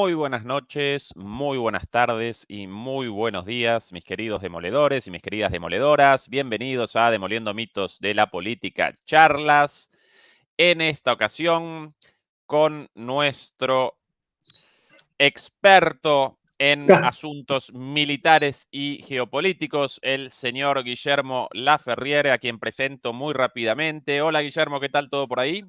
Muy buenas noches, muy buenas tardes y muy buenos días, mis queridos demoledores y mis queridas demoledoras. Bienvenidos a Demoliendo Mitos de la Política Charlas. En esta ocasión, con nuestro experto en asuntos militares y geopolíticos, el señor Guillermo Laferriere, a quien presento muy rápidamente. Hola, Guillermo, ¿qué tal todo por ahí?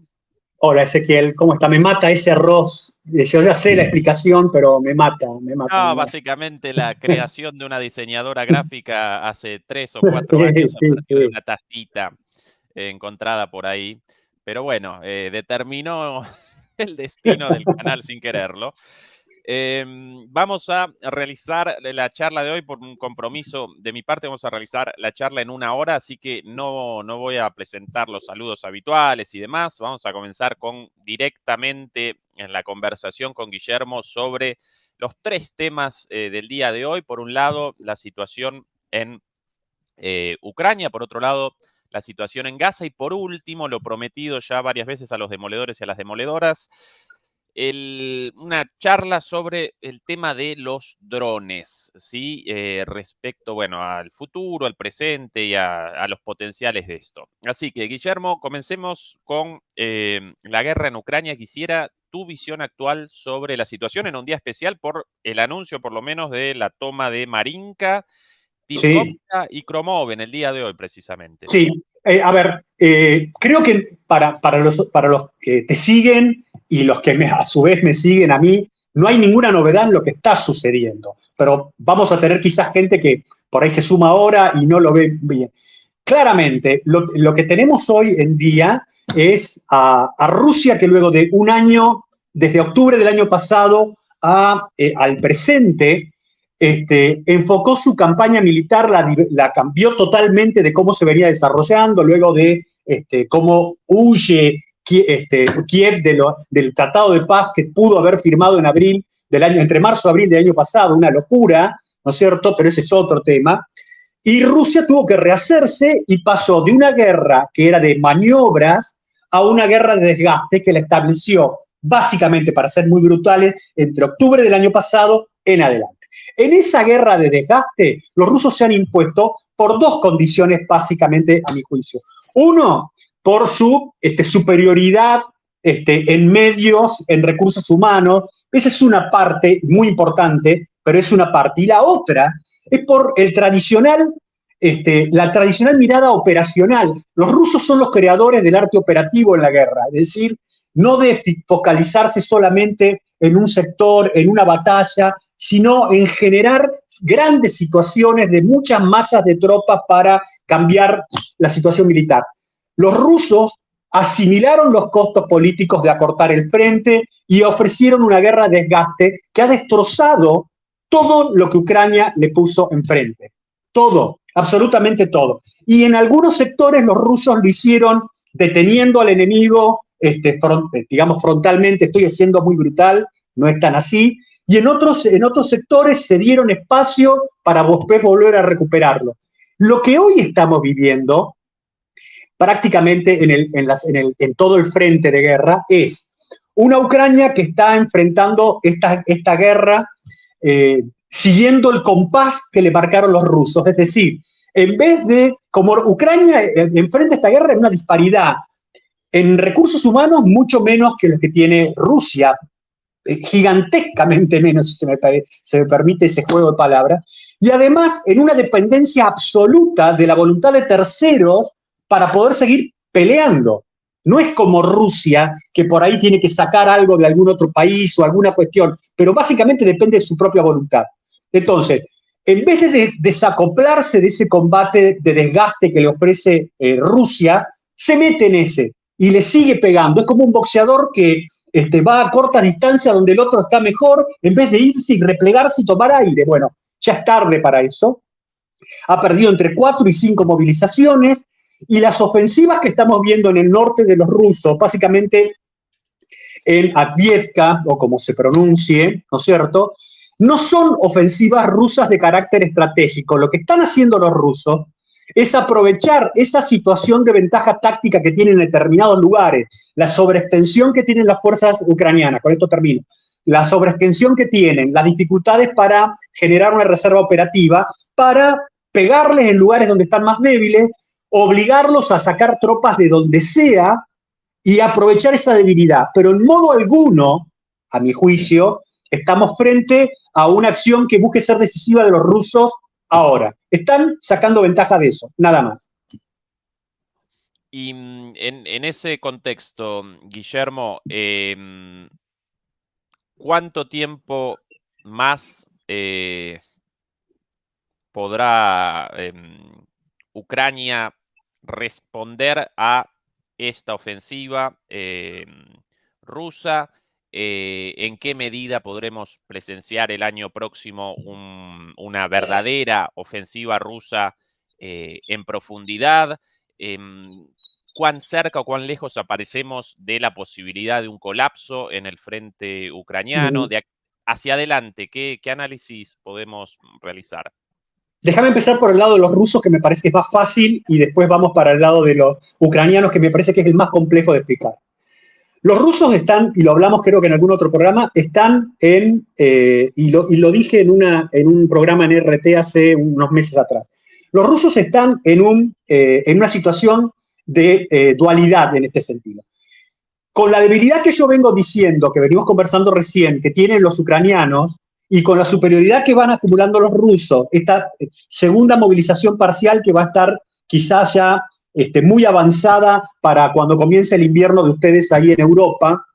Hola, Ezequiel, ¿cómo está? Me mata ese arroz. Yo ya sé la explicación, pero me mata. No, básicamente la creación de una diseñadora gráfica hace 3 o 4 años a partir de una tacita encontrada por ahí. Pero bueno, determinó el destino del canal sin quererlo. Vamos a realizar la charla de hoy por un compromiso de mi parte. Vamos a realizar la charla en 1 hora, así que no voy a presentar los saludos habituales y demás. Vamos a comenzar directamente en la conversación con Guillermo sobre los 3 temas del día de hoy. Por un lado, la situación en Ucrania. Por otro lado, la situación en Gaza. Y por último, lo prometido ya varias veces a los demoledores y a las demoledoras, una charla sobre el tema de los drones, ¿sí? Respecto, bueno, al futuro, al presente y a los potenciales de esto. Así que, Guillermo, comencemos con la guerra en Ucrania. Quisiera tu visión actual sobre la situación en un día especial por el anuncio, por lo menos, de la toma de Marinka, Tikhovka y Kromov en el día de hoy, precisamente. Sí, a ver, creo que para los que te siguen y los que a su vez me siguen a mí, no hay ninguna novedad en lo que está sucediendo. Pero vamos a tener quizás gente que por ahí se suma ahora y no lo ve bien. Claramente, lo que tenemos hoy en día es a Rusia que luego de un año, desde octubre del año pasado al presente, enfocó su campaña militar, la cambió totalmente de cómo se venía desarrollando, luego de cómo huye Kiev del Tratado de Paz que pudo haber firmado entre marzo y abril del año pasado, una locura, ¿no es cierto? Pero ese es otro tema. Y Rusia tuvo que rehacerse y pasó de una guerra que era de maniobras a una guerra de desgaste que la estableció básicamente, para ser muy brutales, entre octubre del año pasado en adelante. En esa guerra de desgaste, los rusos se han impuesto por 2 condiciones básicamente, a mi juicio. Uno, por su superioridad en medios, en recursos humanos. Esa es una parte muy importante, pero es una parte. Y la otra es por la tradicional mirada operacional. Los rusos son los creadores del arte operativo en la guerra, es decir, no de focalizarse solamente en un sector, en una batalla, sino en generar grandes situaciones de muchas masas de tropas para cambiar la situación militar. Los rusos asimilaron los costos políticos de acortar el frente y ofrecieron una guerra de desgaste que ha destrozado todo lo que Ucrania le puso enfrente. Todo, absolutamente todo. Y en algunos sectores los rusos lo hicieron deteniendo al enemigo, digamos frontalmente. Estoy siendo muy brutal, no es tan así. Y en otros sectores se dieron espacio para después volver a recuperarlo. Lo que hoy estamos viviendo, prácticamente en todo el frente de guerra, es una Ucrania que está enfrentando esta guerra siguiendo el compás que le marcaron los rusos. Es decir, en vez de, como Ucrania enfrenta esta guerra en una disparidad en recursos humanos mucho menos que los que tiene Rusia, gigantescamente menos, si se me permite ese juego de palabras, y además en una dependencia absoluta de la voluntad de terceros para poder seguir peleando. No es como Rusia, que por ahí tiene que sacar algo de algún otro país o alguna cuestión, pero básicamente depende de su propia voluntad. Entonces, en vez de desacoplarse de ese combate de desgaste que le ofrece Rusia, se mete en ese y le sigue pegando. Es como un boxeador que va a corta distancia donde el otro está mejor, en vez de irse y replegarse y tomar aire. Bueno, ya es tarde para eso. Ha perdido entre 4 y 5 movilizaciones, y las ofensivas que estamos viendo en el norte de los rusos, básicamente en Avdiivka, o como se pronuncie, ¿no es cierto?, no son ofensivas rusas de carácter estratégico. Lo que están haciendo los rusos es aprovechar esa situación de ventaja táctica que tienen en determinados lugares, la sobreextensión que tienen las fuerzas ucranianas, con esto termino, la sobreextensión que tienen, las dificultades para generar una reserva operativa, para pegarles en lugares donde están más débiles, obligarlos a sacar tropas de donde sea y aprovechar esa debilidad. Pero en modo alguno, a mi juicio, estamos frente a una acción que busque ser decisiva de los rusos ahora. Están sacando ventaja de eso, nada más. Y en ese contexto, Guillermo, ¿cuánto tiempo más podrá Ucrania responder a esta ofensiva rusa? ¿En qué medida podremos presenciar el año próximo una verdadera ofensiva rusa en profundidad? ¿Cuán cerca o cuán lejos aparecemos de la posibilidad de un colapso en el frente ucraniano? Hacia adelante, ¿qué análisis podemos realizar? Déjame empezar por el lado de los rusos, que me parece que es más fácil, y después vamos para el lado de los ucranianos, que me parece que es el más complejo de explicar. Los rusos están, y lo hablamos creo que en algún otro programa, están y lo dije en un programa en RT hace unos meses atrás, los rusos están en una situación de dualidad en este sentido. Con la debilidad que yo vengo diciendo, que venimos conversando recién, que tienen los ucranianos, y con la superioridad que van acumulando los rusos, esta segunda movilización parcial que va a estar quizás ya muy avanzada para cuando comience el invierno de ustedes ahí en Europa,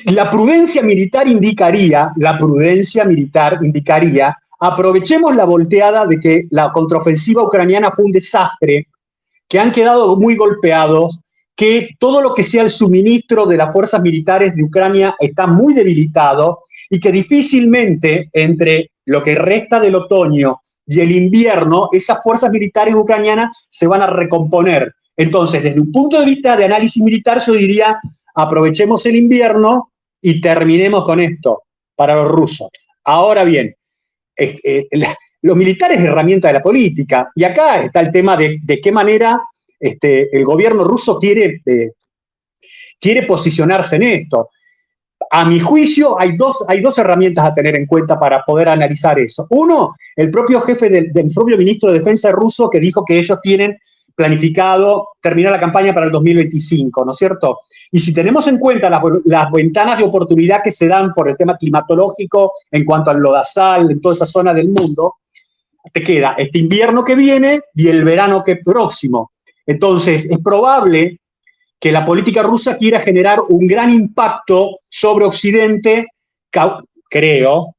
la prudencia militar indicaría, aprovechemos la volteada de que la contraofensiva ucraniana fue un desastre, que han quedado muy golpeados, que todo lo que sea el suministro de las fuerzas militares de Ucrania está muy debilitado y que difícilmente entre lo que resta del otoño y el invierno, esas fuerzas militares ucranianas se van a recomponer. Entonces, desde un punto de vista de análisis militar, yo diría, aprovechemos el invierno y terminemos con esto para los rusos. Ahora bien, los militares es herramienta de la política, y acá está el tema de qué manera el gobierno ruso quiere posicionarse en esto. A mi juicio, hay dos herramientas a tener en cuenta para poder analizar eso. Uno, el propio jefe del propio ministro de Defensa ruso, que dijo que ellos tienen planificado terminar la campaña para el 2025, ¿no es cierto? Y si tenemos en cuenta las ventanas de oportunidad que se dan por el tema climatológico en cuanto al lodazal en toda esa zona del mundo, te queda este invierno que viene y el verano que próximo. Entonces, es probable que la política rusa quiera generar un gran impacto sobre Occidente, creo,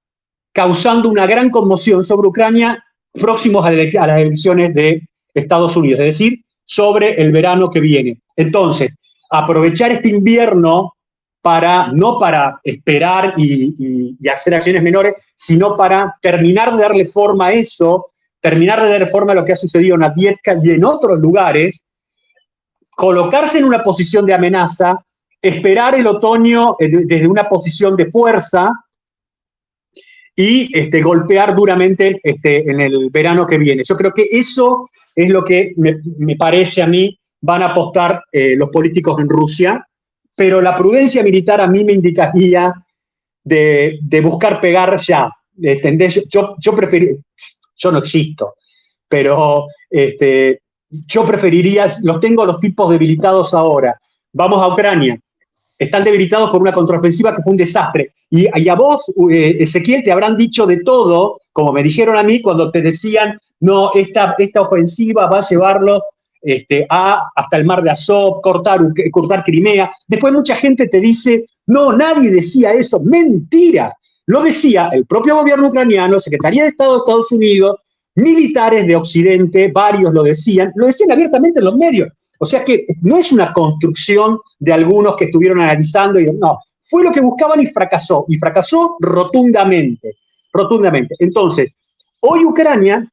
causando una gran conmoción sobre Ucrania próximos a las elecciones de Estados Unidos, es decir, sobre el verano que viene. Entonces, aprovechar este invierno no para esperar y hacer acciones menores, sino para terminar de darle forma a eso, terminar de darle forma a lo que ha sucedido en Avdiivka y en otros lugares, colocarse en una posición de amenaza, esperar el otoño desde una posición de fuerza y golpear duramente en el verano que viene. Yo creo que eso es lo que me parece a mí van a apostar los políticos en Rusia, pero la prudencia militar a mí me indicaría de buscar pegar ya. ¿Entendés? Yo no existo, pero yo preferiría, los tengo los tipos debilitados ahora. Vamos a Ucrania. Están debilitados por una contraofensiva que fue un desastre. Y a vos, Ezequiel, te habrán dicho de todo, como me dijeron a mí cuando te decían, no, esta ofensiva va a llevarlo hasta el mar de Azov, cortar Crimea. Después mucha gente te dice, no, nadie decía eso. Mentira. Lo decía el propio gobierno ucraniano, Secretaría de Estado de Estados Unidos, militares de Occidente, varios lo decían abiertamente en los medios. O sea que no es una construcción de algunos que estuvieron analizando, no, fue lo que buscaban y fracasó rotundamente. Entonces, hoy Ucrania,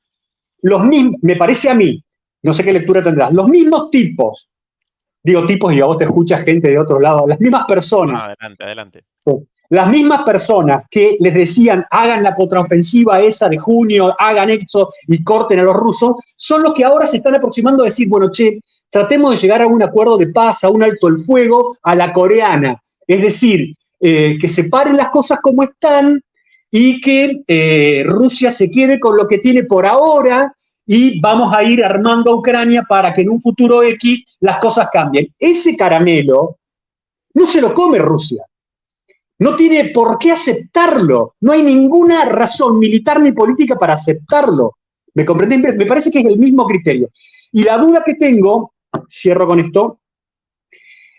me parece a mí, no sé qué lectura tendrás, los mismos tipos, digo tipos y a vos te escucha gente de otro lado, las mismas personas. Adelante. Las mismas personas que les decían hagan la contraofensiva esa de junio, hagan eso y corten a los rusos, son los que ahora se están aproximando a decir, bueno, tratemos de llegar a un acuerdo de paz, a un alto el fuego, a la coreana. Es decir, que separen las cosas como están y que Rusia se quede con lo que tiene por ahora y vamos a ir armando a Ucrania para que en un futuro X las cosas cambien. Ese caramelo no se lo come Rusia. No tiene por qué aceptarlo. No hay ninguna razón militar ni política para aceptarlo. ¿Me comprendés? Me parece que es el mismo criterio. Y la duda que tengo, cierro con esto,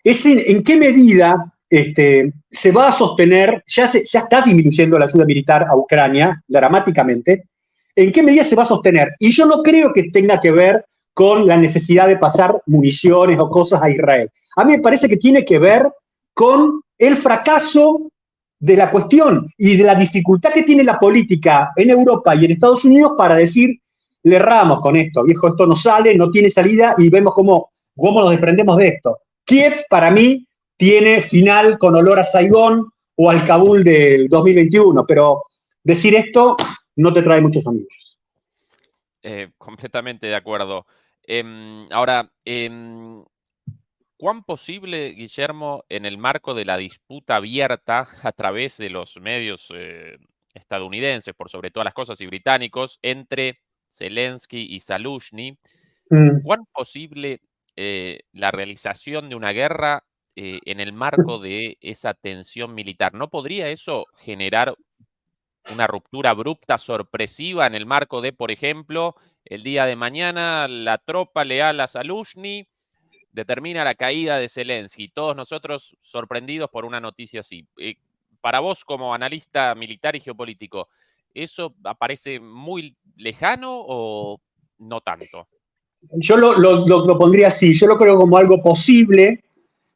es en qué medida se va a sostener, ya está disminuyendo la ayuda militar a Ucrania dramáticamente, en qué medida se va a sostener. Y yo no creo que tenga que ver con la necesidad de pasar municiones o cosas a Israel. A mí me parece que tiene que ver con el fracaso de la cuestión y de la dificultad que tiene la política en Europa y en Estados Unidos para decir, le erramos con esto, viejo, esto no sale, no tiene salida y vemos cómo nos desprendemos de esto. Kiev, para mí, tiene final con olor a Saigón o al Kabul del 2021, pero decir esto no te trae muchos amigos. Completamente de acuerdo. Ahora, ¿cuán posible, Guillermo, en el marco de la disputa abierta a través de los medios estadounidenses, por sobre todas las cosas, y británicos, entre Zelensky y Zaluzhny, cuán posible la realización de una guerra en el marco de esa tensión militar? ¿No podría eso generar una ruptura abrupta, sorpresiva, en el marco de, por ejemplo, el día de mañana la tropa leal a Zaluzhny determina la caída de Zelensky, todos nosotros sorprendidos por una noticia así? Para vos, como analista militar y geopolítico, ¿eso aparece muy lejano o no tanto? Yo lo pondría así, yo lo creo como algo posible,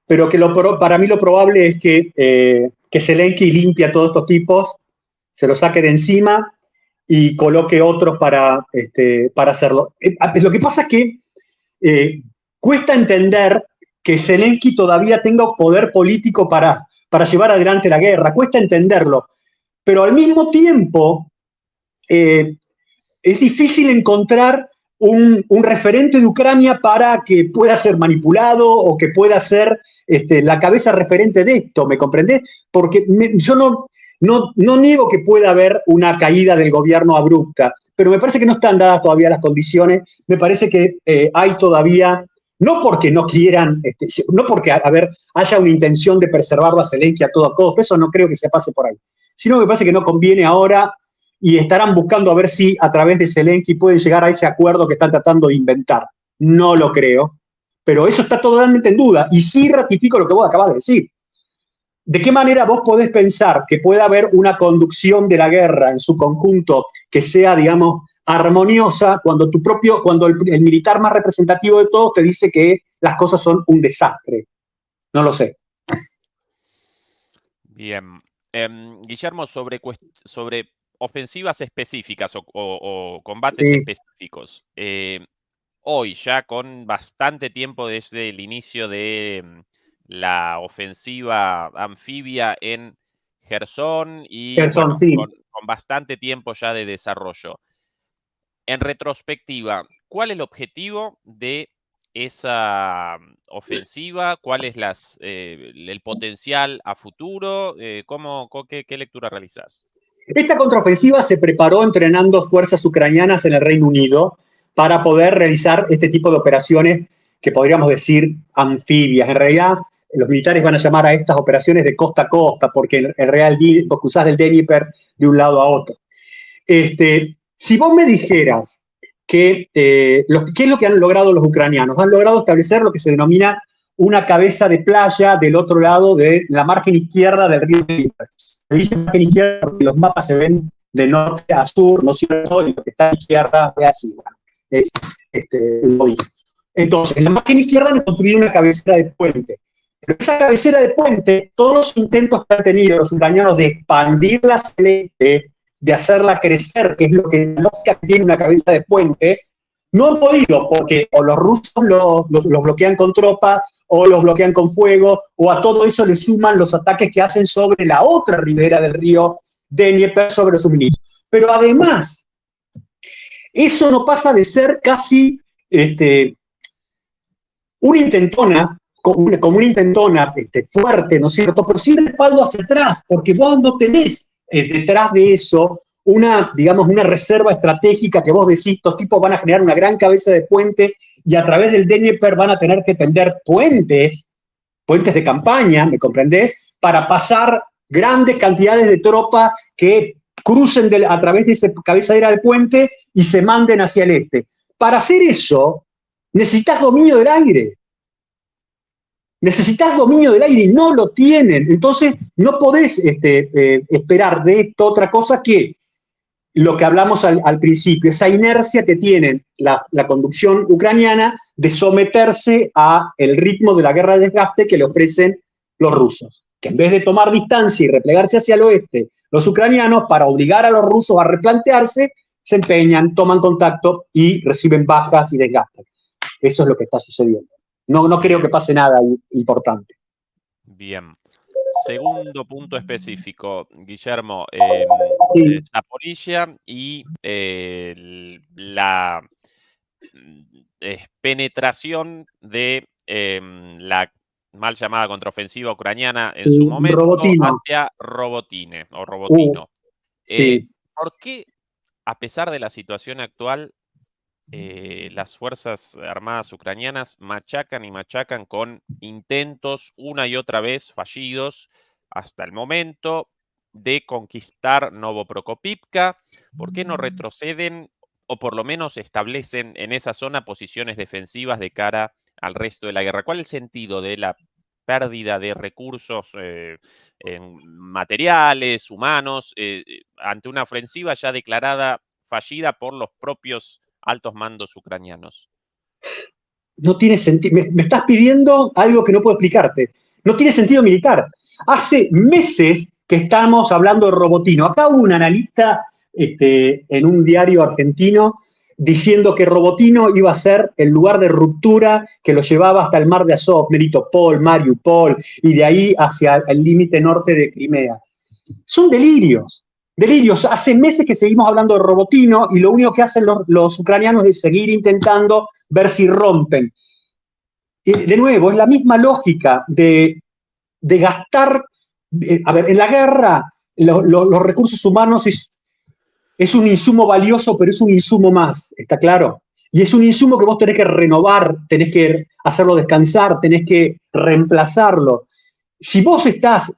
pero que para mí lo probable es que Zelensky limpie a todos estos tipos, se los saque de encima y coloque otros para hacerlo. Lo que pasa es que cuesta entender que Zelensky todavía tenga poder político para llevar adelante la guerra, cuesta entenderlo, pero al mismo tiempo es difícil encontrar un referente de Ucrania para que pueda ser manipulado o que pueda ser la cabeza referente de esto, ¿me comprendés? Porque yo no niego que pueda haber una caída del gobierno abrupta, pero me parece que no están dadas todavía las condiciones, me parece que hay todavía, no porque no quieran, no porque haya una intención de preservarlo a Zelensky a todo costo, eso no creo que se pase por ahí, sino que me parece que no conviene ahora y estarán buscando a ver si a través de Zelensky pueden llegar a ese acuerdo que están tratando de inventar. No lo creo, pero eso está totalmente en duda. Y sí ratifico lo que vos acabas de decir. ¿De qué manera vos podés pensar que pueda haber una conducción de la guerra en su conjunto que sea, digamos, armoniosa cuando el militar más representativo de todos te dice que las cosas son un desastre? No lo sé. Bien. Guillermo, sobre ofensivas específicas o combates específicos. Hoy, ya con bastante tiempo desde el inicio de la ofensiva anfibia en Jersón y Gerson, bueno, sí. con bastante tiempo ya de desarrollo. En retrospectiva, ¿cuál es el objetivo de esa ofensiva? ¿Cuál es el potencial a futuro? ¿Qué lectura realizás? Esta contraofensiva se preparó entrenando fuerzas ucranianas en el Reino Unido para poder realizar este tipo de operaciones que podríamos decir anfibias. En realidad, los militares van a llamar a estas operaciones de costa a costa, porque en realidad vos cruzás del Dnieper de un lado a otro. Si vos me dijeras qué es lo que han logrado los ucranianos, han logrado establecer lo que se denomina una cabeza de playa del otro lado de la margen izquierda del río Dnieper. Se dice margen izquierda porque los mapas se ven de norte a sur, ¿no es cierto? Y lo que está a la izquierda es así, bueno, es Entonces, en la margen izquierda han construido una cabecera de puente. Pero esa cabecera de puente, todos los intentos que han tenido los ucranianos de expandir la celeste, de hacerla crecer, que es lo que la lógica que tiene una cabeza de puente, no han podido, porque o los rusos los bloquean con tropas, o los bloquean con fuego, o a todo eso le suman los ataques que hacen sobre la otra ribera del río Dnieper, sobre sus ministros. Pero además, eso no pasa de ser casi una intentona como una intentona fuerte, ¿no es cierto? Pero sin respaldo hacia atrás, porque vos no tenés detrás de eso digamos, una reserva estratégica que vos decís, estos tipos van a generar una gran cabeza de puente y a través del Dnieper van a tener que tender puentes de campaña, ¿me comprendés? Para pasar grandes cantidades de tropas que crucen a través de esa cabecera del puente y se manden hacia el este. Para hacer eso, necesitas dominio del aire. Necesitas dominio del aire y no lo tienen. Entonces, no podés esperar de esto otra cosa que lo que hablamos al principio, esa inercia que tienen la conducción ucraniana de someterse al ritmo de la guerra de desgaste que le ofrecen los rusos. Que en vez de tomar distancia y replegarse hacia el oeste, los ucranianos, para obligar a los rusos a replantearse, se empeñan, toman contacto y reciben bajas y desgastes. Eso es lo que está sucediendo. No creo que pase nada importante. Bien. Segundo punto específico, Guillermo, Sí. Zaporizhia y la penetración de la mal llamada contraofensiva ucraniana en su momento Robotino. hacia Robotine o Robotino. Sí. ¿Por qué, a pesar de la situación actual, las Fuerzas Armadas ucranianas machacan y machacan con intentos una y otra vez fallidos hasta el momento de conquistar Novoprokopivka? ¿Por qué no retroceden o por lo menos establecen en esa zona posiciones defensivas de cara al resto de la guerra? ¿Cuál es el sentido de la pérdida de recursos materiales, humanos, ante una ofensiva ya declarada fallida por los propios altos mandos ucranianos? No tiene sentido. Me estás pidiendo algo que no puedo explicarte. No tiene sentido militar. Hace meses que estamos hablando de Robotino. Acá hubo un analista en un diario argentino diciendo que Robotino iba a ser el lugar de ruptura que lo llevaba hasta el mar de Azov, Melitopol, Mariupol, y de ahí hacia el límite norte de Crimea. Son delirios. Delirios. Hace meses que seguimos hablando de Robotino y lo único que hacen los ucranianos es seguir intentando ver si rompen. Y de nuevo, es la misma lógica de gastar. A ver, en la guerra, los recursos humanos es un insumo valioso, pero es un insumo más, ¿está claro? Y es un insumo que vos tenés que renovar, tenés que hacerlo descansar, tenés que reemplazarlo. Si vos estás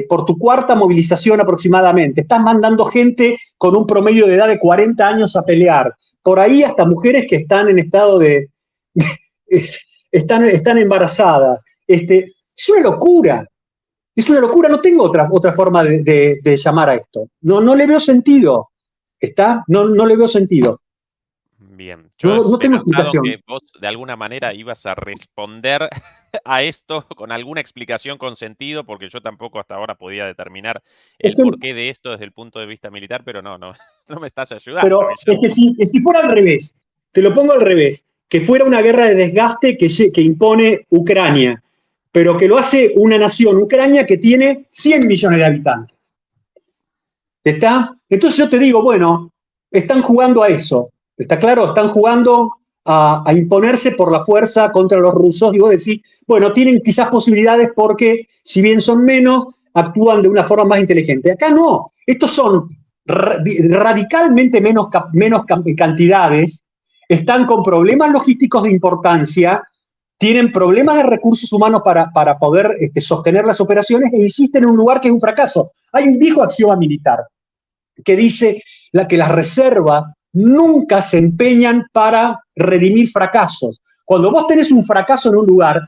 por tu cuarta movilización aproximadamente, estás mandando gente con un promedio de edad de 40 años a pelear, por ahí hasta mujeres que están en estado de están embarazadas. Es una locura. Es una locura, no tengo otra forma de llamar a esto. No le veo sentido. No le veo sentido. Bien, yo No tengo esperanzado explicación. que vos de alguna manera ibas a responder a esto con alguna explicación con sentido, porque yo tampoco hasta ahora podía determinar Es el que, porqué de esto desde el punto de vista militar, pero no me estás ayudando, pero es Guillermo. que si fuera al revés, te lo pongo al revés, que fuera una guerra de desgaste que impone Ucrania, pero que lo hace una nación, Ucrania, que tiene 100 millones de habitantes. ¿Está? Entonces yo te digo, bueno, están jugando a eso. ¿Está claro? Están jugando a imponerse por la fuerza contra los rusos. Y vos decís, bueno, tienen quizás posibilidades porque, si bien son menos, actúan de una forma más inteligente. Acá no. Estos son radicalmente menos cantidades. Están con problemas logísticos de importancia. Tienen problemas de recursos humanos para poder sostener las operaciones e insisten en un lugar que es un fracaso. Hay un viejo axioma militar que dice que las reservas nunca se empeñan para redimir fracasos. Cuando vos tenés un fracaso en un lugar,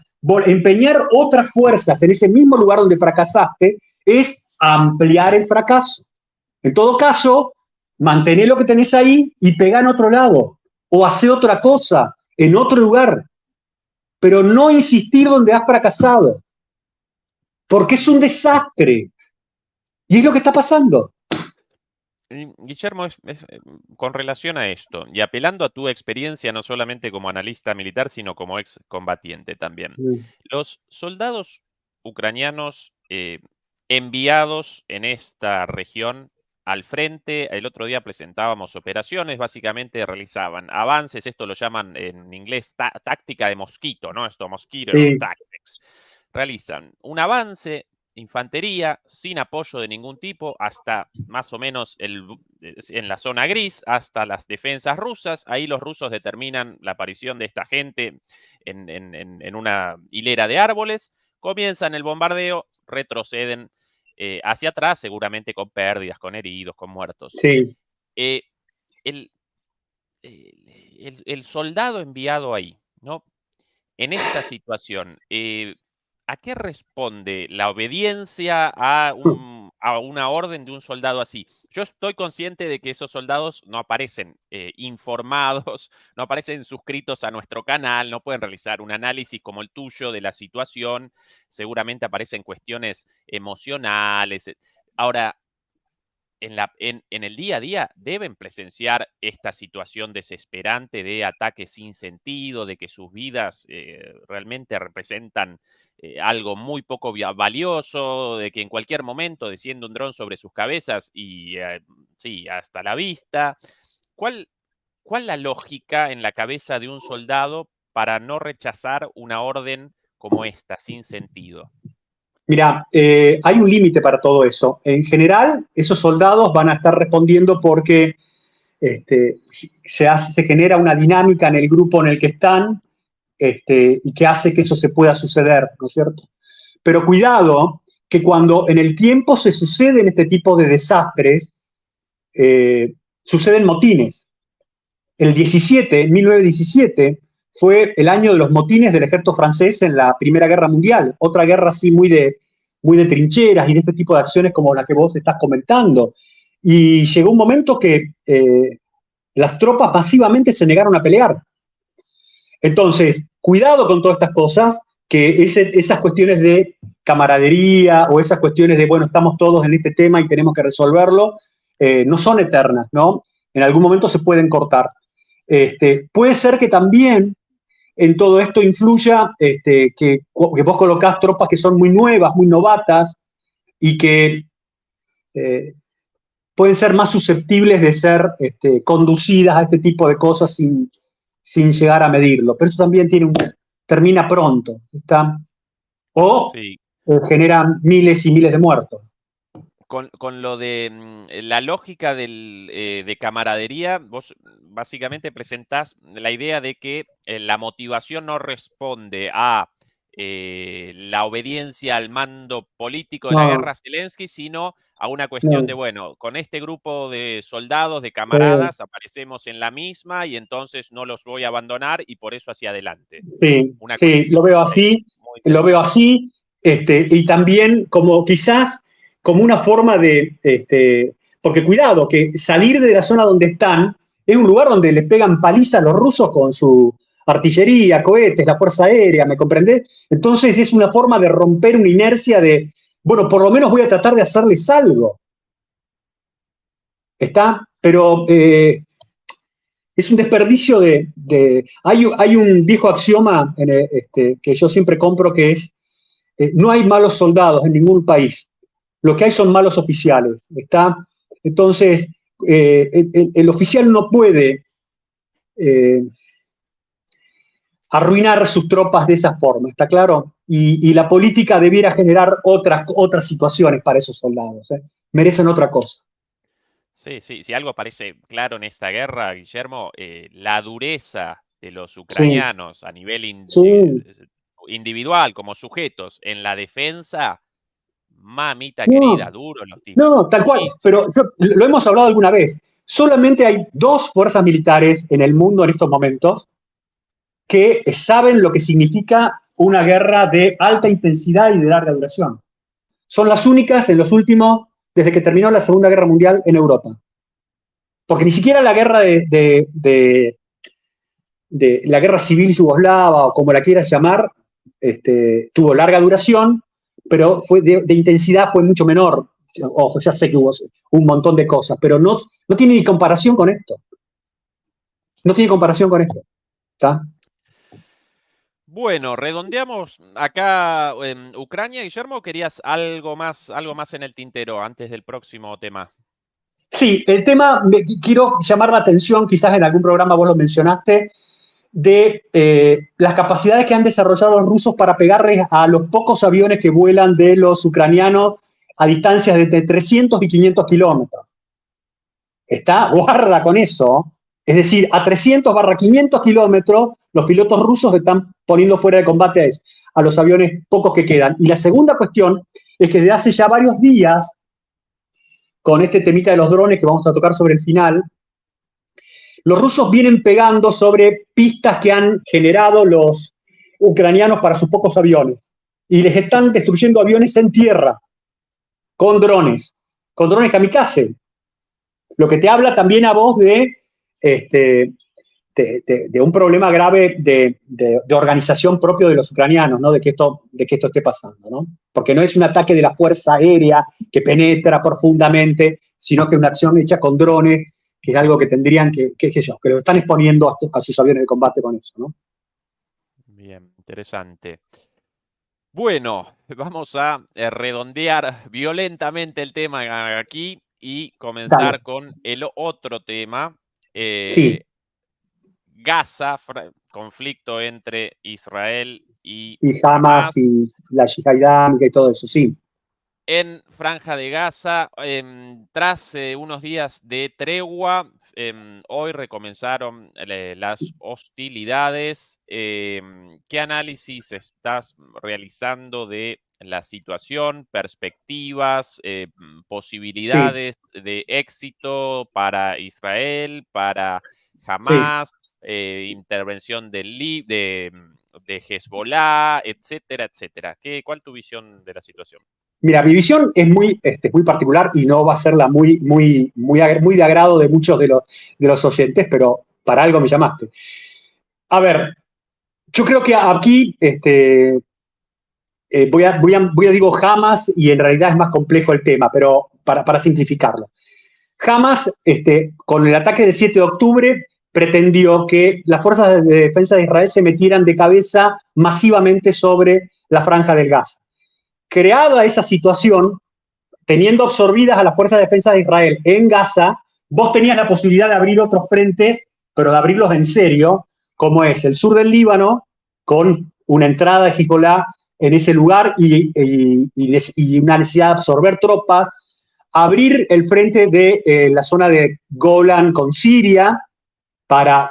empeñar otras fuerzas en ese mismo lugar donde fracasaste es ampliar el fracaso. En todo caso, mantener lo que tenés ahí y pegá en otro lado o hacer otra cosa en otro lugar, pero no insistir donde has fracasado, porque es un desastre. Y es lo que está pasando. Guillermo, con relación a esto, y apelando a tu experiencia no solamente como analista militar, sino como excombatiente también, los soldados ucranianos enviados en esta región al frente, el otro día presentábamos operaciones, básicamente realizaban avances, esto lo llaman en inglés táctica de mosquito, ¿no? Esto, mosquito Sí, tactics. tanks. Realizan un avance, infantería, sin apoyo de ningún tipo, hasta más o menos en la zona gris, hasta las defensas rusas. Ahí los rusos determinan la aparición de esta gente en una hilera de árboles, comienzan el bombardeo, retroceden hacia atrás, seguramente con pérdidas, con heridos, con muertos. Sí. Eh, el, el soldado enviado ahí, ¿no? En esta situación, ¿a qué responde la obediencia a una orden de un soldado así? Yo estoy consciente de que esos soldados no aparecen informados, no aparecen suscritos a nuestro canal, no pueden realizar un análisis como el tuyo de la situación, seguramente aparecen cuestiones emocionales. Ahora, en el día a día deben presenciar esta situación desesperante de ataques sin sentido, de que sus vidas realmente representan algo muy poco valioso, de que en cualquier momento desciende un dron sobre sus cabezas y sí, hasta la vista. ¿Cuál, ¿Cuál la lógica en la cabeza de un soldado para no rechazar una orden como esta, sin sentido? Mira, hay un límite para todo eso. En general, esos soldados van a estar respondiendo porque se genera una dinámica en el grupo en el que están y que hace que eso se pueda suceder, ¿no es cierto? Pero cuidado, que cuando en el tiempo se suceden este tipo de desastres, suceden motines. El 1917, fue el año de los motines del ejército francés en la Primera Guerra Mundial, otra guerra así muy de trincheras y de este tipo de acciones como la que vos estás comentando. Y llegó un momento que las tropas masivamente se negaron a pelear. Entonces, cuidado con todas estas cosas, que esas cuestiones de camaradería o esas cuestiones de, bueno, estamos todos en este tema y tenemos que resolverlo, no son eternas, ¿no? En algún momento se pueden cortar. Puede ser que también en todo esto influya que vos colocás tropas que son muy nuevas, muy novatas y que pueden ser más susceptibles de ser conducidas a este tipo de cosas sin llegar a medirlo. Pero eso también termina pronto, ¿está? O Sí. genera miles y miles de muertos. Con lo de la lógica de camaradería, vos básicamente presentás la idea de que la motivación no responde a la obediencia al mando político de la No, guerra Zelensky, sino a una cuestión de, no. bueno, con este grupo de soldados, de camaradas, aparecemos en la misma y entonces no los voy a abandonar y por eso hacia adelante. Sí, Una sí, condición muy lo veo interesante. así, y también como quizás como una forma porque cuidado, que salir de la zona donde están es un lugar donde le pegan paliza a los rusos con su artillería, cohetes, la fuerza aérea, ¿me comprendés? Entonces es una forma de romper una inercia de, bueno, por lo menos voy a tratar de hacerles algo. ¿Está? Pero es un desperdicio hay un viejo axioma que yo siempre compro que es, no hay malos soldados en ningún país, lo que hay son malos oficiales, ¿está? Entonces, el oficial no puede arruinar sus tropas de esa forma, ¿está claro? Y la política debiera generar otras situaciones para esos soldados, ¿eh? Merecen otra cosa. Sí, sí, si algo parece claro en esta guerra, Guillermo, la dureza de los Sí, ucranianos a nivel sí. individual, como sujetos, en la defensa, mamita querida, No, duros los tipos, no, tal cual. durísimos. Pero lo hemos hablado alguna vez. Solamente hay dos fuerzas militares en el mundo en estos momentos que saben lo que significa una guerra de alta intensidad y de larga duración. Son las únicas en los últimos, desde que terminó la Segunda Guerra Mundial en Europa. Porque ni siquiera la guerra de la guerra civil yugoslava o como la quieras llamar, tuvo larga duración, pero fue de intensidad fue mucho menor. Ojo, ya sé que hubo un montón de cosas, pero no tiene ni comparación con esto. No tiene comparación con esto. ¿Está? Bueno, redondeamos acá en Ucrania, Guillermo, ¿querías algo más en el tintero antes del próximo tema? Sí, el tema, quiero llamar la atención, quizás en algún programa vos lo mencionaste, de las capacidades que han desarrollado los rusos para pegarles a los pocos aviones que vuelan de los ucranianos a distancias de entre 300 y 500 kilómetros. Guarda con eso. Es decir, a 300/500 kilómetros, los pilotos rusos están poniendo fuera de combate a los aviones pocos que quedan. Y la segunda cuestión es que desde hace ya varios días, con este temita de los drones que vamos a tocar sobre el final, los rusos vienen pegando sobre pistas que han generado los ucranianos para sus pocos aviones. Y les están destruyendo aviones en tierra, con drones kamikaze. Lo que te habla también a vos de un problema grave de organización propio de los ucranianos, ¿no? de que esto esté pasando, ¿no? Porque no es un ataque de la fuerza aérea que penetra profundamente, sino que es una acción hecha con drones, que es algo que tendrían que lo están exponiendo a sus aviones de combate con eso, ¿no? Bien, interesante. Bueno, vamos a redondear violentamente el tema aquí y comenzar con el otro tema. Sí. Gaza, conflicto entre Israel y Hamas y la Yihad Islámica y todo eso, sí. En Franja de Gaza, tras unos días de tregua, hoy recomenzaron las hostilidades. ¿Qué análisis estás realizando de la situación, perspectivas, posibilidades de éxito para Israel, para Hamas, intervención de Hezbollah, etcétera, etcétera? ¿Cuál es tu visión de la situación? Mira, mi visión es muy particular y no va a ser la muy de agrado de muchos de los oyentes, pero para algo me llamaste. A ver, yo creo que aquí voy a digo Hamas y en realidad es más complejo el tema, pero para simplificarlo. Hamas, con el ataque del 7 de octubre, pretendió que las fuerzas de defensa de Israel se metieran de cabeza masivamente sobre la Franja del Gaza. Creada esa situación, teniendo absorbidas a las fuerzas de defensa de Israel en Gaza, vos tenías la posibilidad de abrir otros frentes, pero de abrirlos en serio, como es el sur del Líbano, con una entrada de Hezbollah en ese lugar y una necesidad de absorber tropas, abrir el frente de la zona de Golan con Siria para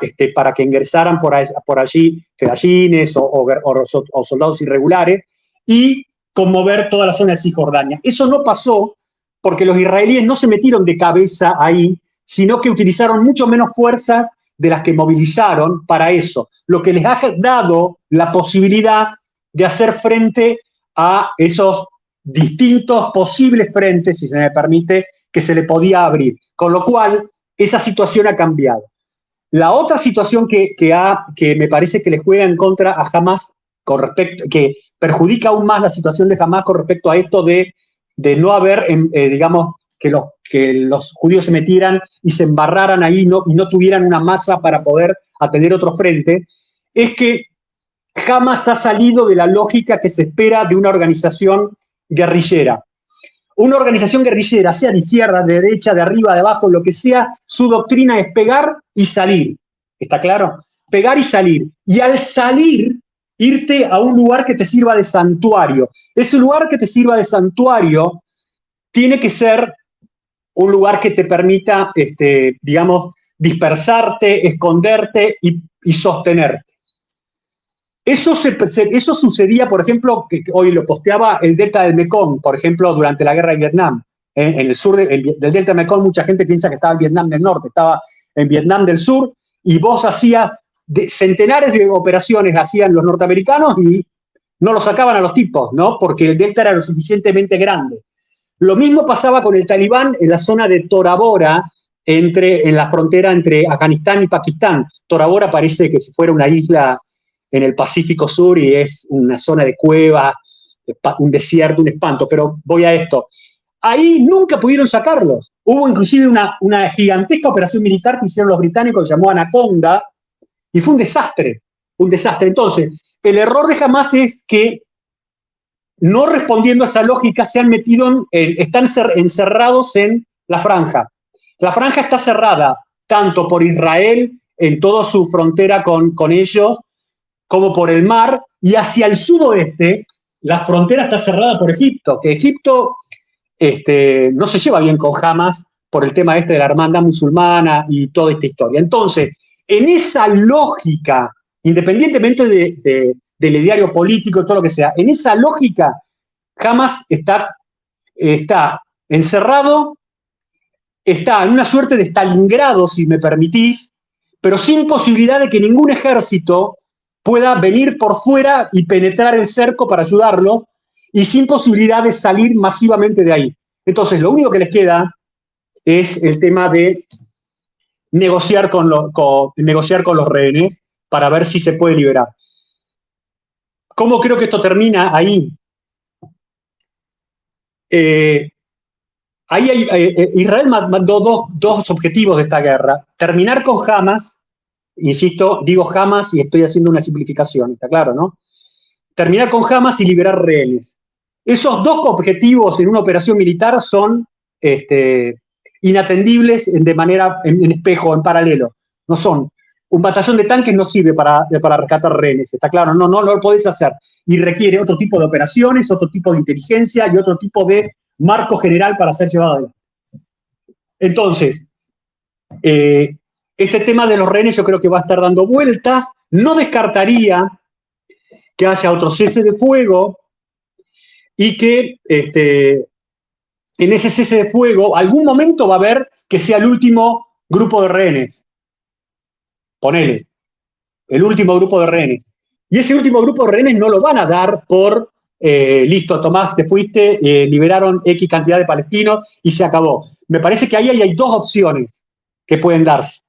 que ingresaran por allí fedayines o soldados irregulares, y conmover toda la zona de Cisjordania. Eso no pasó porque los israelíes no se metieron de cabeza ahí, sino que utilizaron mucho menos fuerzas de las que movilizaron para eso, lo que les ha dado la posibilidad de hacer frente a esos distintos posibles frentes, si se me permite, que se le podía abrir. Con lo cual, esa situación ha cambiado. La otra situación que me parece que le juega en contra a Hamas, que perjudica aún más la situación de Hamas con respecto a esto de no haber, digamos, que los judíos se metieran y se embarraran ahí y no tuvieran una masa para poder atender otro frente, es que Hamas ha salido de la lógica que se espera de una organización guerrillera. Una organización guerrillera, sea de izquierda, de derecha, de arriba, de abajo, lo que sea, su doctrina es pegar y salir. ¿Está claro? Pegar y salir. Y al salir, irte a un lugar que te sirva de santuario. Ese lugar que te sirva de santuario tiene que ser un lugar que te permita, digamos, dispersarte, esconderte y sostenerte. Eso sucedía, por ejemplo, que hoy lo posteaba el delta del Mekong, por ejemplo, durante la guerra de Vietnam. En el sur del delta del Mekong, mucha gente piensa que estaba en Vietnam del Norte, estaba en Vietnam del Sur, y vos hacías centenares de operaciones, hacían los norteamericanos y no lo sacaban a los tipos, ¿no? Porque el delta era lo suficientemente grande. Lo mismo pasaba con el talibán en la zona de Tora Bora, en la frontera entre Afganistán y Pakistán. Tora Bora parece que si fuera una isla en el Pacífico Sur y es una zona de cuevas, un desierto, un espanto, pero voy a esto. Ahí nunca pudieron sacarlos. Hubo inclusive una gigantesca operación militar que hicieron los británicos, que se llamó Anaconda, y fue un desastre, un desastre. Entonces, el error de Hamas es que, no respondiendo a esa lógica, están encerrados en la franja. La franja está cerrada tanto por Israel en toda su frontera con ellos, como por el mar, y hacia el sudoeste la frontera está cerrada por Egipto, que Egipto no se lleva bien con Hamas por el tema de la hermandad musulmana y toda esta historia. Entonces, en esa lógica, independientemente del ideario político y todo lo que sea, en esa lógica, Hamas está encerrado, está en una suerte de Stalingrado, si me permitís, pero sin posibilidad de que ningún ejército pueda venir por fuera y penetrar el cerco para ayudarlo, y sin posibilidad de salir masivamente de ahí. Entonces, lo único que les queda es el tema de negociar con los rehenes para ver si se puede liberar. ¿Cómo creo que esto termina ahí? Israel mandó dos objetivos de esta guerra. Terminar con Hamas, insisto, digo Hamas y estoy haciendo una simplificación, está claro, ¿no? Terminar con Hamas y liberar rehenes. Esos dos objetivos en una operación militar son inatendibles en espejo, en paralelo. No son. Un batallón de tanques no sirve para rescatar rehenes, está claro, no lo podés hacer. Y requiere otro tipo de operaciones, otro tipo de inteligencia y otro tipo de marco general para ser llevado adelante. Entonces, este tema de los rehenes yo creo que va a estar dando vueltas. No descartaría que haya otro cese de fuego y que en ese cese de fuego algún momento va a haber que sea el último grupo de rehenes. Ponele, el último grupo de rehenes. Y ese último grupo de rehenes no lo van a dar por listo, Tomás, te fuiste, liberaron X cantidad de palestinos y se acabó. Me parece que ahí hay dos opciones que pueden darse.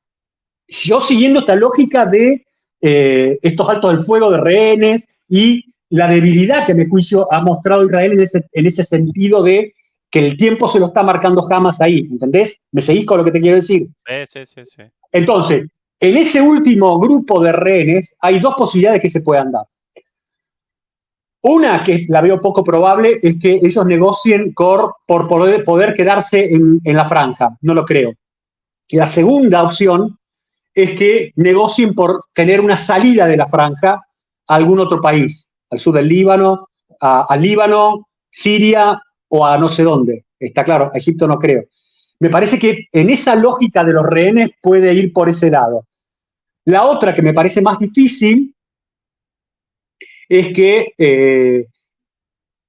Yo siguiendo esta lógica de estos altos del fuego de rehenes y la debilidad que, a mi juicio, ha mostrado Israel en ese sentido de que el tiempo se lo está marcando Hamas ahí, ¿entendés? ¿Me seguís con lo que te quiero decir? Sí. Entonces, en ese último grupo de rehenes hay dos posibilidades que se puedan dar. Una, que la veo poco probable, es que ellos negocien por poder quedarse en la franja. No lo creo. La segunda opción es que negocien por tener una salida de la franja a algún otro país, al sur del Líbano, al Líbano, Siria o a no sé dónde. Está claro, a Egipto no creo. Me parece que en esa lógica de los rehenes puede ir por ese lado. La otra que me parece más difícil es que,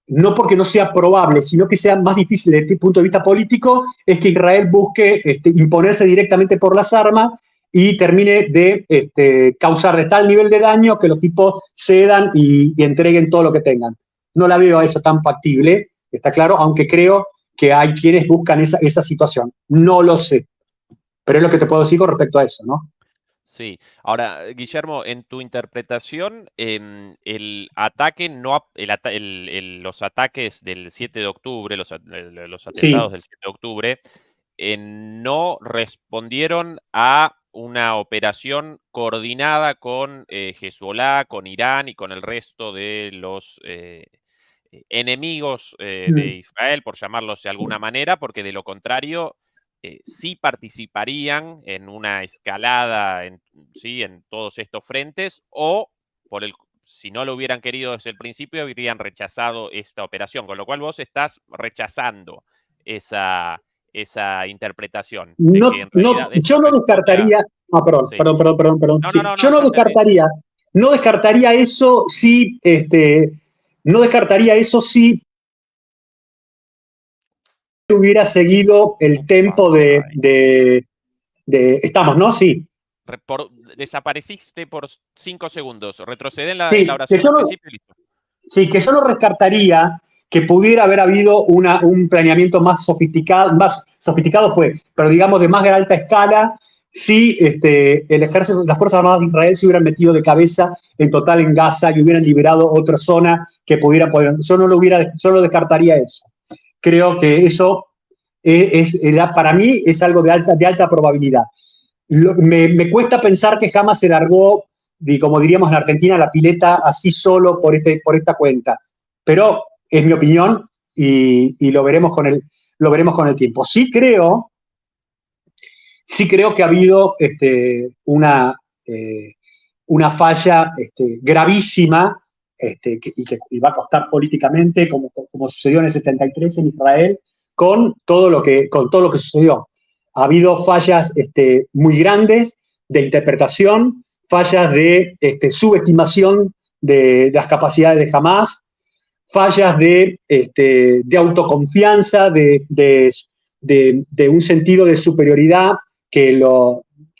no porque no sea probable, sino que sea más difícil desde el punto de vista político, es que Israel busque imponerse directamente por las armas y termine de causar de tal nivel de daño que los tipos cedan y entreguen todo lo que tengan. No la veo a eso tan factible, está claro, aunque creo que hay quienes buscan esa situación. No lo sé, pero es lo que te puedo decir con respecto a eso, ¿no? Sí. Ahora, Guillermo, en tu interpretación, el ataque los ataques del 7 de octubre, los atentados Sí. del 7 de octubre, no respondieron a una operación coordinada con Hezbollah, con Irán y con el resto de los enemigos de Israel, por llamarlos de alguna manera, porque de lo contrario sí participarían en una escalada en todos estos frentes, o si no lo hubieran querido desde el principio, habrían rechazado esta operación, con lo cual vos estás rechazando esa interpretación de que en realidad esto yo no responde descartaría. Ah, perdón, sí. perdón. No, Sí, yo ya termino. no descartaría eso si, no descartaría eso si hubiera seguido el tempo estamos, ¿no? Sí. Desapareciste por 5 segundos. Retrocede en la Sí, oración al principio y listo. sí, que yo no descartaría que pudiera haber habido un planeamiento más sofisticado fue, pero digamos de más alta escala, si el ejército, las Fuerzas Armadas de Israel se hubieran metido de cabeza en total en Gaza y hubieran liberado otra zona que pudieran poner. Yo no descartaría eso. Creo que eso para mí es algo de alta probabilidad. Me cuesta pensar que jamás se largó, como diríamos en Argentina, la pileta así solo por esta cuenta. Pero es mi opinión y lo veremos con el tiempo. Sí sí creo que ha habido una falla gravísima y va a costar políticamente, como sucedió en el 73 en Israel, con todo lo que sucedió. Ha habido fallas muy grandes de interpretación, fallas de subestimación de las capacidades de Hamas, fallas de autoconfianza, de un sentido de superioridad que,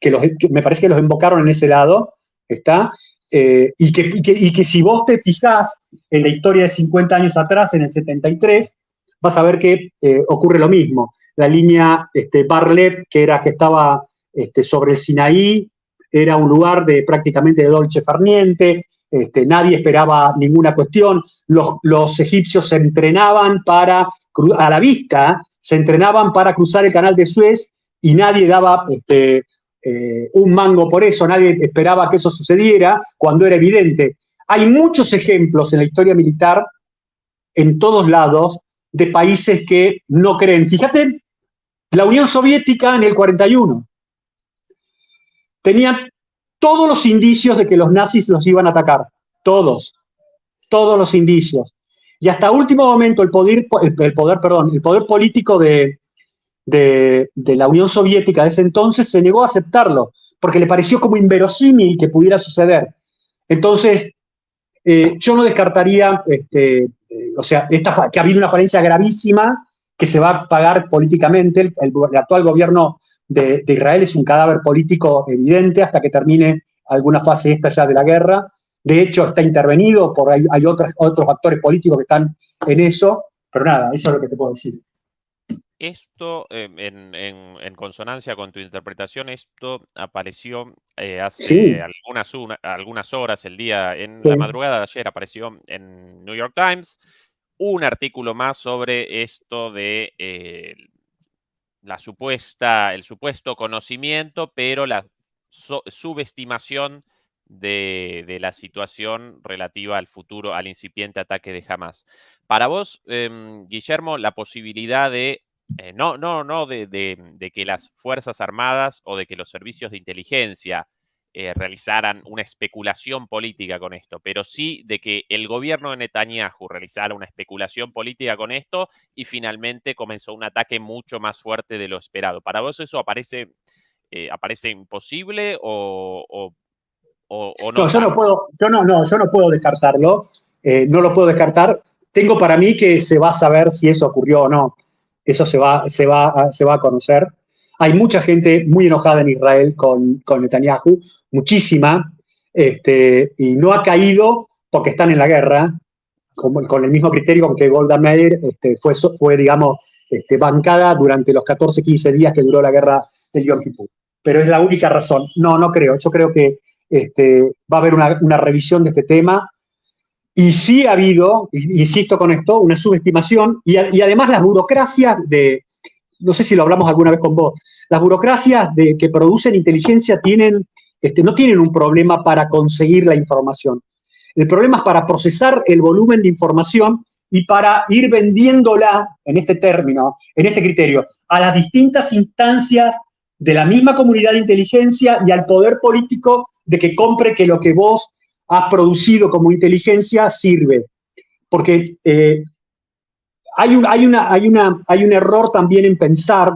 que me parece que los invocaron en ese lado, ¿está? Y que si vos te fijás en la historia de 50 años atrás, en el 73, vas a ver que ocurre lo mismo. La línea Bar-Lev, que estaba sobre el Sinaí, era un lugar prácticamente de dolce farniente, nadie esperaba ninguna cuestión. Los egipcios se entrenaban a la vista, se entrenaban para cruzar el canal de Suez y nadie daba un mango por eso, nadie esperaba que eso sucediera cuando era evidente. Hay muchos ejemplos en la historia militar, en todos lados, de países que no creen. Fíjate, la Unión Soviética en el 41 tenía todos los indicios de que los nazis los iban a atacar, todos los indicios. Y hasta último momento el poder político de la Unión Soviética de ese entonces se negó a aceptarlo, porque le pareció como inverosímil que pudiera suceder. Entonces, yo no descartaría, o sea, que ha habido una falencia gravísima que se va a pagar políticamente. El actual gobierno de Israel es un cadáver político evidente hasta que termine alguna fase esta ya de la guerra. De hecho, está intervenido, hay otros actores políticos que están en eso, pero nada, eso es lo que te puedo decir. Esto, en consonancia con tu interpretación, esto apareció hace Sí, algunas horas, en sí, la madrugada de ayer, apareció en New York Times un artículo más sobre esto de el supuesto conocimiento, pero la subestimación de la situación relativa al futuro, al incipiente ataque de Hamas. Para vos, Guillermo, la posibilidad de de que las Fuerzas Armadas o de que los servicios de inteligencia realizaran una especulación política con esto, pero sí de que el gobierno de Netanyahu realizara una especulación política con esto y finalmente comenzó un ataque mucho más fuerte de lo esperado. ¿Para vos eso aparece imposible o no no, tanto? yo no puedo descartarlo, no lo puedo descartar. Tengo para mí que se va a saber si eso ocurrió o no. Eso se va a conocer. Hay mucha gente muy enojada en Israel con Netanyahu, muchísima, y no ha caído porque están en la guerra, con el mismo criterio con que Golda Meir fue, digamos, bancada durante los 14, 15 días que duró la guerra del Yom Kippur. Pero es la única razón. No, no creo. Yo creo que va a haber una revisión de este tema. Y sí ha habido, insisto con esto, una subestimación y además las burocracias no sé si lo hablamos alguna vez con vos, las burocracias que producen inteligencia no tienen un problema para conseguir la información. El problema es para procesar el volumen de información y para ir vendiéndola en este término, en este criterio, a las distintas instancias de la misma comunidad de inteligencia y al poder político de que compre que lo que vos has producido como inteligencia sirve. Porque hay un error también en pensar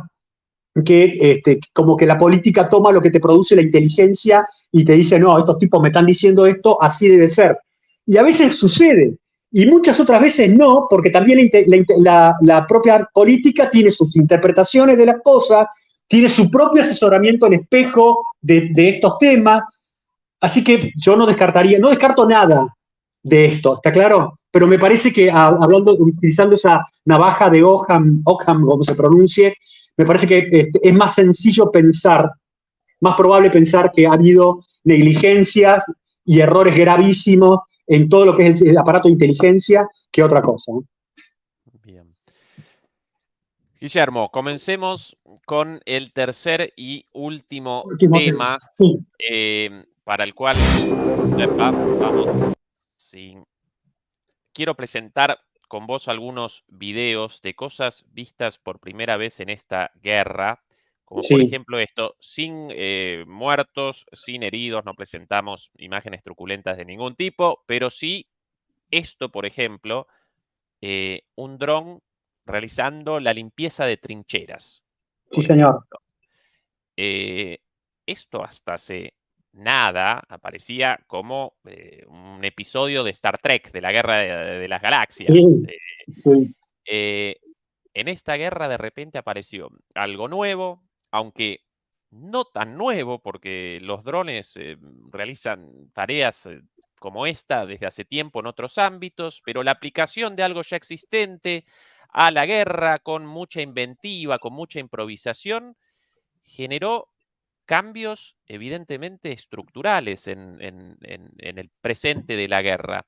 que como que la política toma lo que te produce la inteligencia y te dice, no, estos tipos me están diciendo esto, así debe ser. Y a veces sucede, y muchas otras veces no, porque también la propia política tiene sus interpretaciones de las cosas, tiene su propio asesoramiento en espejo de estos temas, así que yo no descarto nada de esto, ¿está claro? Pero me parece que utilizando esa navaja de Occam, como se pronuncie, me parece que es más sencillo pensar, más probable pensar que ha habido negligencias y errores gravísimos en todo lo que es el aparato de inteligencia que otra cosa. Bien. Guillermo, comencemos con el tercer y último Último tema. tema Sí. para el cual vamos. Sí. Quiero presentar con vos algunos videos de cosas vistas por primera vez en esta guerra, como por ejemplo esto, sin muertos, sin heridos, no presentamos imágenes truculentas de ningún tipo, pero sí esto, por ejemplo, un dron realizando la limpieza de trincheras, Sí, por señor. ejemplo. Esto hasta hace nada aparecía como un episodio de Star Trek, de la Guerra de las Galaxias. Sí, sí. En esta guerra de repente apareció algo nuevo, aunque no tan nuevo, porque los drones realizan tareas como esta desde hace tiempo en otros ámbitos, pero la aplicación de algo ya existente a la guerra con mucha inventiva, con mucha improvisación, generó cambios evidentemente estructurales en el presente de la guerra.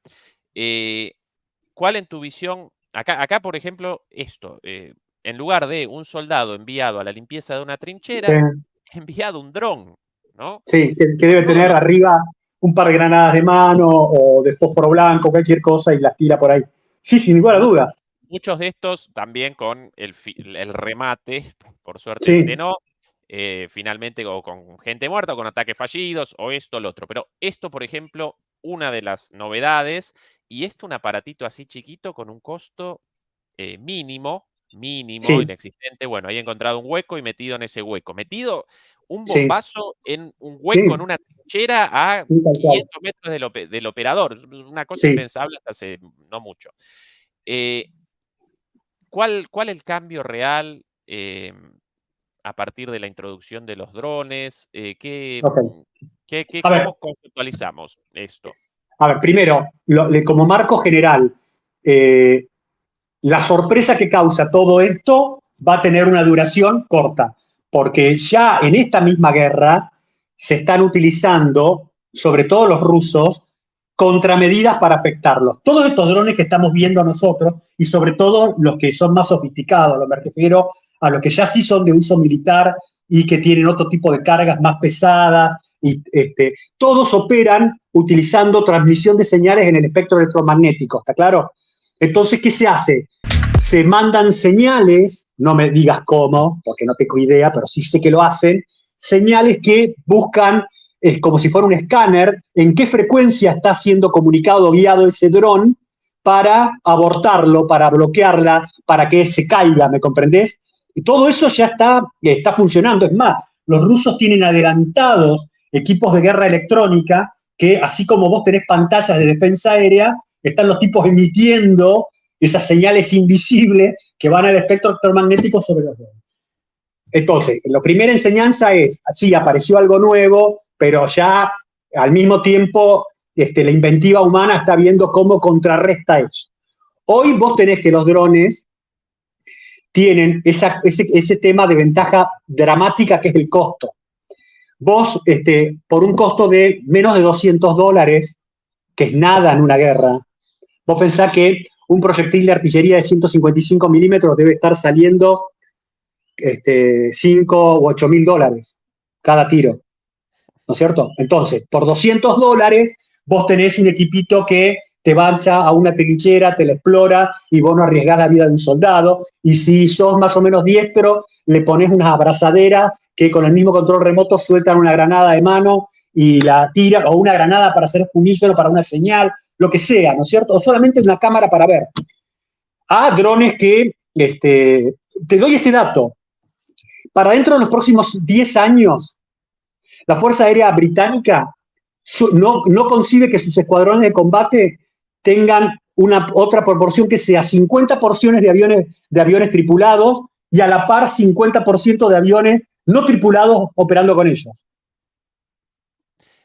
¿Cuál en tu visión, acá por ejemplo, esto, en lugar de un soldado enviado a la limpieza de una Sí, trinchera, enviado un dron, ¿no? sí, que debe Todo tener lo arriba un par de granadas de mano o de fósforo blanco, cualquier cosa, y las tira por ahí. Sí, sin ninguna duda. Muchos de estos también con el remate, por suerte este Sí, no, finalmente o con gente muerta o con ataques fallidos o esto, lo otro. Pero esto, por ejemplo, una de las novedades, y esto un aparatito así chiquito con un costo mínimo, sí, inexistente. Bueno, ahí he encontrado un hueco y metido en ese hueco. Metido un sí, bombazo en un sí, hueco, en una trinchera a sí, tal cual. 500 metros del operador. Una cosa Sí. impensable hasta hace no mucho. Eh, ¿Cuál el cambio real a partir de la introducción de los drones? Ok. A ver, ¿Cómo conceptualizamos esto? primero, como marco general, eh, la sorpresa que causa todo esto va a tener una duración corta, porque ya en esta misma guerra se están utilizando, sobre todo los rusos, contramedidas para afectarlos. Todos estos drones que estamos viendo nosotros, y sobre todo los que son más sofisticados, me refiero a los que ya sí son de uso militar y que tienen otro tipo de cargas más pesadas, y todos operan utilizando transmisión de señales en el espectro electromagnético, ¿está claro? Entonces, ¿qué se hace? Se mandan señales, no me digas cómo, porque no tengo idea, pero sí sé que lo hacen, señales que buscan, como si fuera un escáner, en qué frecuencia está siendo comunicado o guiado ese dron para abortarlo, para bloquearla, para que se caiga, ¿me comprendés? Y todo eso ya está funcionando. Es más, los rusos tienen adelantados equipos de guerra electrónica que, así como vos tenés pantallas de defensa aérea, están los tipos emitiendo esas señales invisibles que van al espectro electromagnético sobre los drones. Entonces, la primera enseñanza es, sí, apareció algo nuevo, pero ya al mismo tiempo la inventiva humana está viendo cómo contrarresta eso. Hoy vos tenés que los drones tienen ese tema de ventaja dramática que es el costo. Vos, por un costo de menos de $200, que es nada en una guerra, vos pensás que un proyectil de artillería de 155 milímetros debe estar saliendo 5 u 8 mil dólares cada tiro, ¿no es cierto? Entonces, por $200 vos tenés un equipito que te marcha a una trinchera, te la explora y vos no arriesgás la vida de un soldado. Y si sos más o menos diestro, le pones unas abrazaderas que con el mismo control remoto sueltan una granada de mano y la tira, o una granada para hacer fumígeno, para una señal, lo que sea, ¿no es cierto? O solamente una cámara para ver. A drones que, te doy este dato, para dentro de los próximos 10 años, la Fuerza Aérea Británica no concibe que sus escuadrones de combate tengan otra proporción que sea 50 porciones de aviones tripulados y a la par 50% de aviones no tripulados operando con ellos.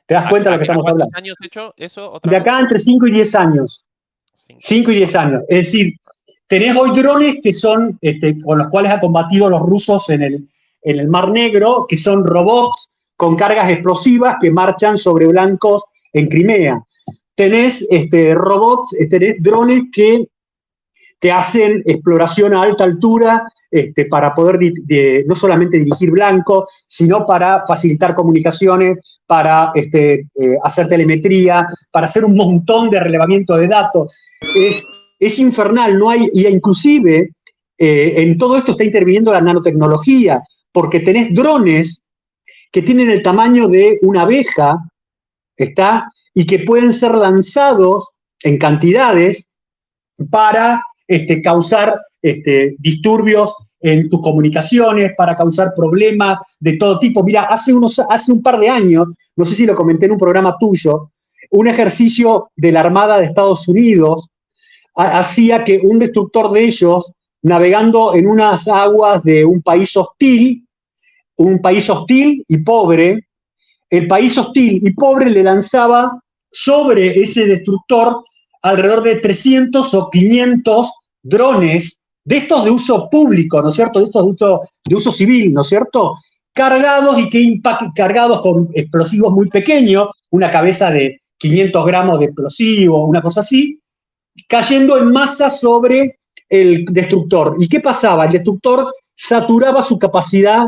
¿Te das cuenta de lo que estamos ¿Cuántos hablando? años hecho eso otra De vez? acá entre 5 y 10 años. 5 y 10 años. Es decir, tenés hoy drones que son, con los cuales han combatido los rusos en el Mar Negro, que son robots con cargas explosivas que marchan sobre blancos en Crimea. Tenés robots, tenés drones que te hacen exploración a alta altura para poder no solamente dirigir blancos, sino para facilitar comunicaciones, para hacer telemetría, para hacer un montón de relevamiento de datos. Es infernal, no hay, y inclusive en todo esto está interviniendo la nanotecnología, porque tenés drones que tienen el tamaño de una abeja, ¿está? Y que pueden ser lanzados en cantidades para causar disturbios en tus comunicaciones, para causar problemas de todo tipo. Mira, hace un par de años, no sé si lo comenté en un programa tuyo, un ejercicio de la Armada de Estados Unidos hacía que un destructor de ellos, navegando en unas aguas de un país hostil y pobre, el país hostil y pobre le lanzaba sobre ese destructor alrededor de 300 o 500 drones de estos de uso público, ¿no es cierto? De estos de uso civil, ¿no es cierto? Cargados cargados con explosivos muy pequeños, una cabeza de 500 gramos de explosivo, una cosa así, cayendo en masa sobre el destructor. ¿Y qué pasaba? El destructor saturaba su capacidad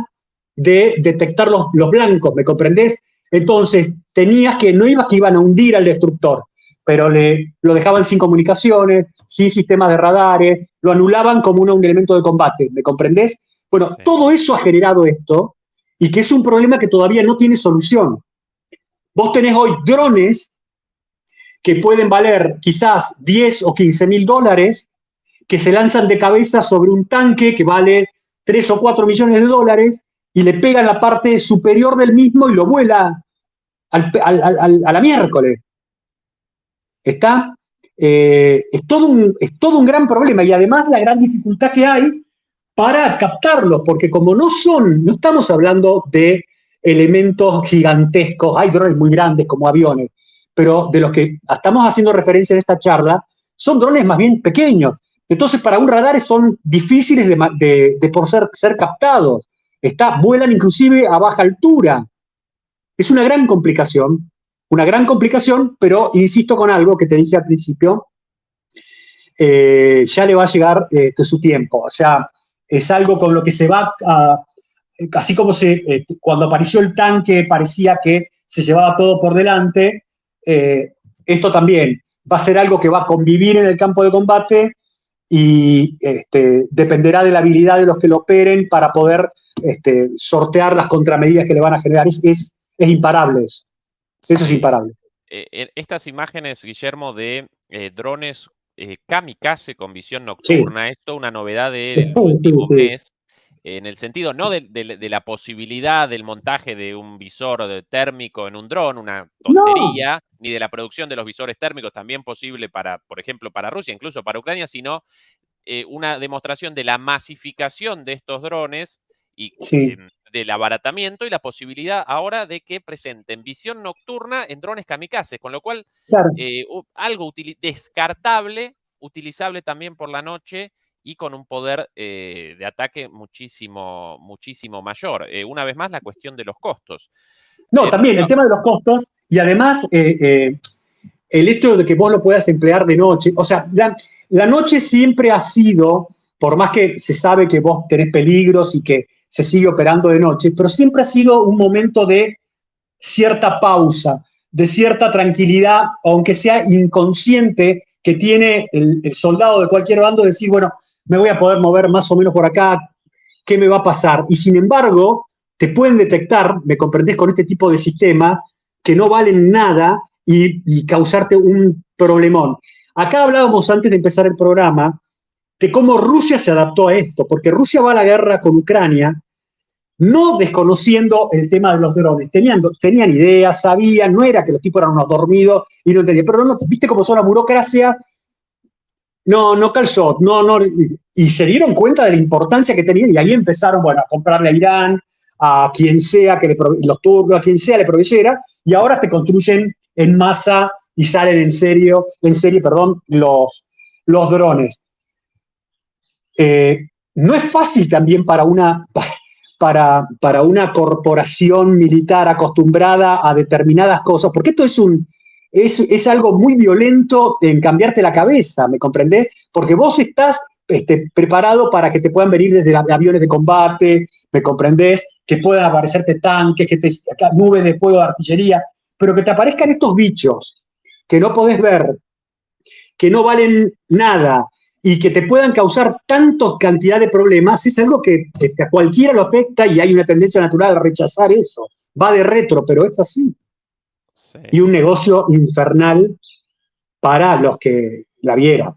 de detectar los blancos, ¿me comprendés? Entonces, no ibas que iban a hundir al destructor, pero lo dejaban sin comunicaciones, sin sistemas de radares, lo anulaban como un elemento de combate, ¿me comprendés? Bueno, sí. Todo eso ha generado esto y que es un problema que todavía no tiene solución. Vos tenés hoy drones que pueden valer quizás 10 o 15 mil dólares, que se lanzan de cabeza sobre un tanque que vale 3 o 4 millones de dólares y le pegan la parte superior del mismo y lo vuela a la miércoles. Es todo un gran problema y además la gran dificultad que hay para captarlos, porque como no estamos hablando de elementos gigantescos, hay drones muy grandes como aviones, pero de los que estamos haciendo referencia en esta charla, son drones más bien pequeños. Entonces, para un radar son difíciles de por ser captados. Vuelan inclusive a baja altura. Es una gran complicación, pero insisto con algo que te dije al principio, ya le va a llegar su tiempo. O sea, es algo con lo que se va así como cuando apareció el tanque parecía que se llevaba todo por delante, esto también va a ser algo que va a convivir en el campo de combate y dependerá de la habilidad de los que lo operen para poder sortear las contramedidas que le van a generar. Es imparable eso. Eso es imparable. Estas imágenes, Guillermo, de drones kamikaze con visión nocturna, sí. Esto es una novedad del último mes, en el sentido no de la posibilidad del montaje de un visor térmico en un dron, una tontería, no. Ni de la producción de los visores térmicos, también posible por ejemplo, para Rusia, incluso para Ucrania, sino una demostración de la masificación de estos drones y sí. Del abaratamiento y la posibilidad ahora de que presenten visión nocturna en drones kamikazes, con lo cual claro. Algo descartable, utilizable también por la noche y con un poder de ataque muchísimo, muchísimo mayor. Una vez más, la cuestión de los costos. No, también el tema de los costos y además el hecho de que vos lo puedas emplear de noche. O sea, la noche siempre ha sido, por más que se sabe que vos tenés peligros y que se sigue operando de noche, pero siempre ha sido un momento de cierta pausa, de cierta tranquilidad, aunque sea inconsciente, que tiene el soldado de cualquier bando, decir, bueno, me voy a poder mover más o menos por acá, ¿qué me va a pasar? Y sin embargo, te pueden detectar, me comprendés, con este tipo de sistema, que no valen nada y causarte un problemón. Acá hablábamos antes de empezar el programa de cómo Rusia se adaptó a esto, porque Rusia va a la guerra con Ucrania no desconociendo el tema de los drones. Tenían ideas, sabían, no era que los tipos eran unos dormidos y no entendían, pero no, viste cómo son la burocracia, no calzó, y se dieron cuenta de la importancia que tenían y ahí empezaron, bueno, a comprarle a Irán, a quien sea, los turcos, a quien sea le proveyera, y ahora te construyen en masa y salen en serie, los drones. No es fácil también para una corporación militar acostumbrada a determinadas cosas, porque esto es algo muy violento en cambiarte la cabeza, ¿me comprendés? Porque vos estás preparado para que te puedan venir desde aviones de combate, ¿me comprendés? Que puedan aparecerte tanques, nubes de fuego de artillería, pero que te aparezcan estos bichos que no podés ver, que no valen nada, y que te puedan causar tanta cantidad de problemas, es algo que a cualquiera lo afecta y hay una tendencia natural a rechazar eso. Va de retro, pero es así. Sí, Y un negocio infernal para los que la vieron.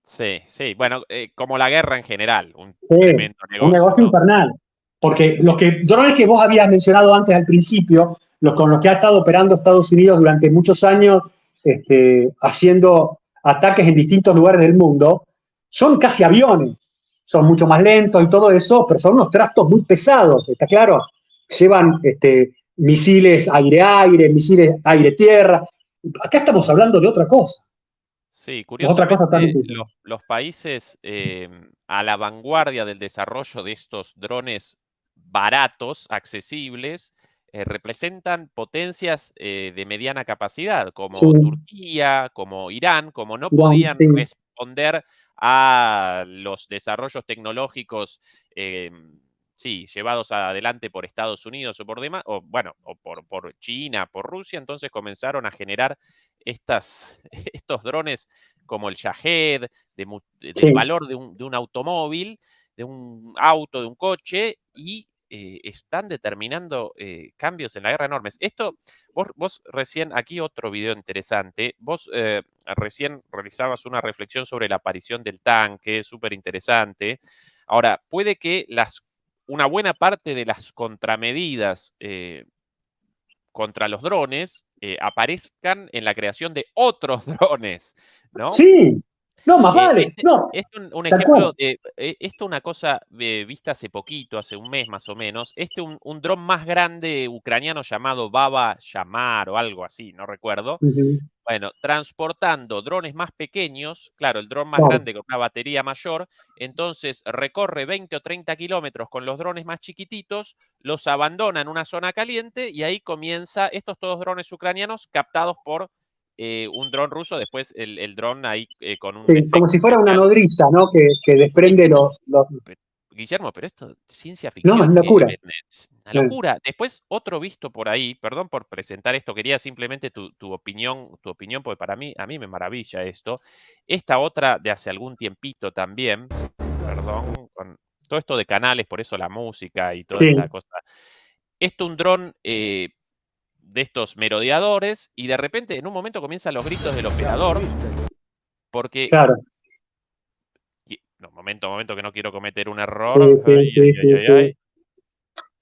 sí, sí. Bueno, como la guerra en general, un Sí, tremendo un negocio, negocio ¿no? infernal. Porque los drones que vos habías mencionado antes al principio, los con los que ha estado operando Estados Unidos durante muchos años, haciendo ataques en distintos lugares del mundo, son casi aviones. Son mucho más lentos y todo eso, pero son unos trastos muy pesados, ¿está claro? Llevan misiles aire-aire, misiles aire-tierra. Acá estamos hablando de otra cosa. Sí, Es otra cosa tan curiosamente, difícil. los países a la vanguardia del desarrollo de estos drones baratos, accesibles, representan potencias de mediana capacidad, Sí, como Turquía, como Irán, como no Irán, podían sí, responder a los desarrollos tecnológicos, sí, llevados adelante por Estados Unidos o por demás, o bueno, o por China, por Rusia, entonces comenzaron a generar estos drones como el Shahed, del sí. valor de un automóvil, de un auto, de un coche, y están determinando cambios en la guerra enormes. Esto, vos recién, aquí otro video interesante, vos recién realizabas una reflexión sobre la aparición del tanque, súper interesante. Ahora, puede que una buena parte de las contramedidas contra los drones aparezcan en la creación de otros drones, ¿no? Sí, no, más vale, no, Esto un tal cual. ejemplo de, esto una cosa vista hace poquito, hace un mes más o menos, un dron más grande ucraniano llamado Baba Yamar o algo así, no recuerdo. Ujú, Bueno, transportando drones más pequeños, claro, el dron más claro. grande con una batería mayor, entonces recorre 20 o 30 kilómetros con los drones más chiquititos, los abandona en una zona caliente y ahí comienza estos todos drones ucranianos captados por un dron ruso, después el dron ahí con un Sí, como efecto si fuera una especial. nodriza, ¿no? Que desprende Diciendo, los. Guillermo, pero esto es ciencia No, es ficción, locura. es una Eh, locura. Después, otro visto por ahí, perdón por presentar esto, quería simplemente tu opinión, porque para mí, a mí me maravilla esto. Esta otra de hace algún tiempito también, perdón, con todo esto de canales, por eso la música y toda esta Sí, cosa. Esto un dron de estos merodeadores y de repente en un momento comienzan los gritos del operador porque claro. no, momento que no quiero cometer un Sí, error. Ay, sí, sí, ay, sí, ay, ay, sí.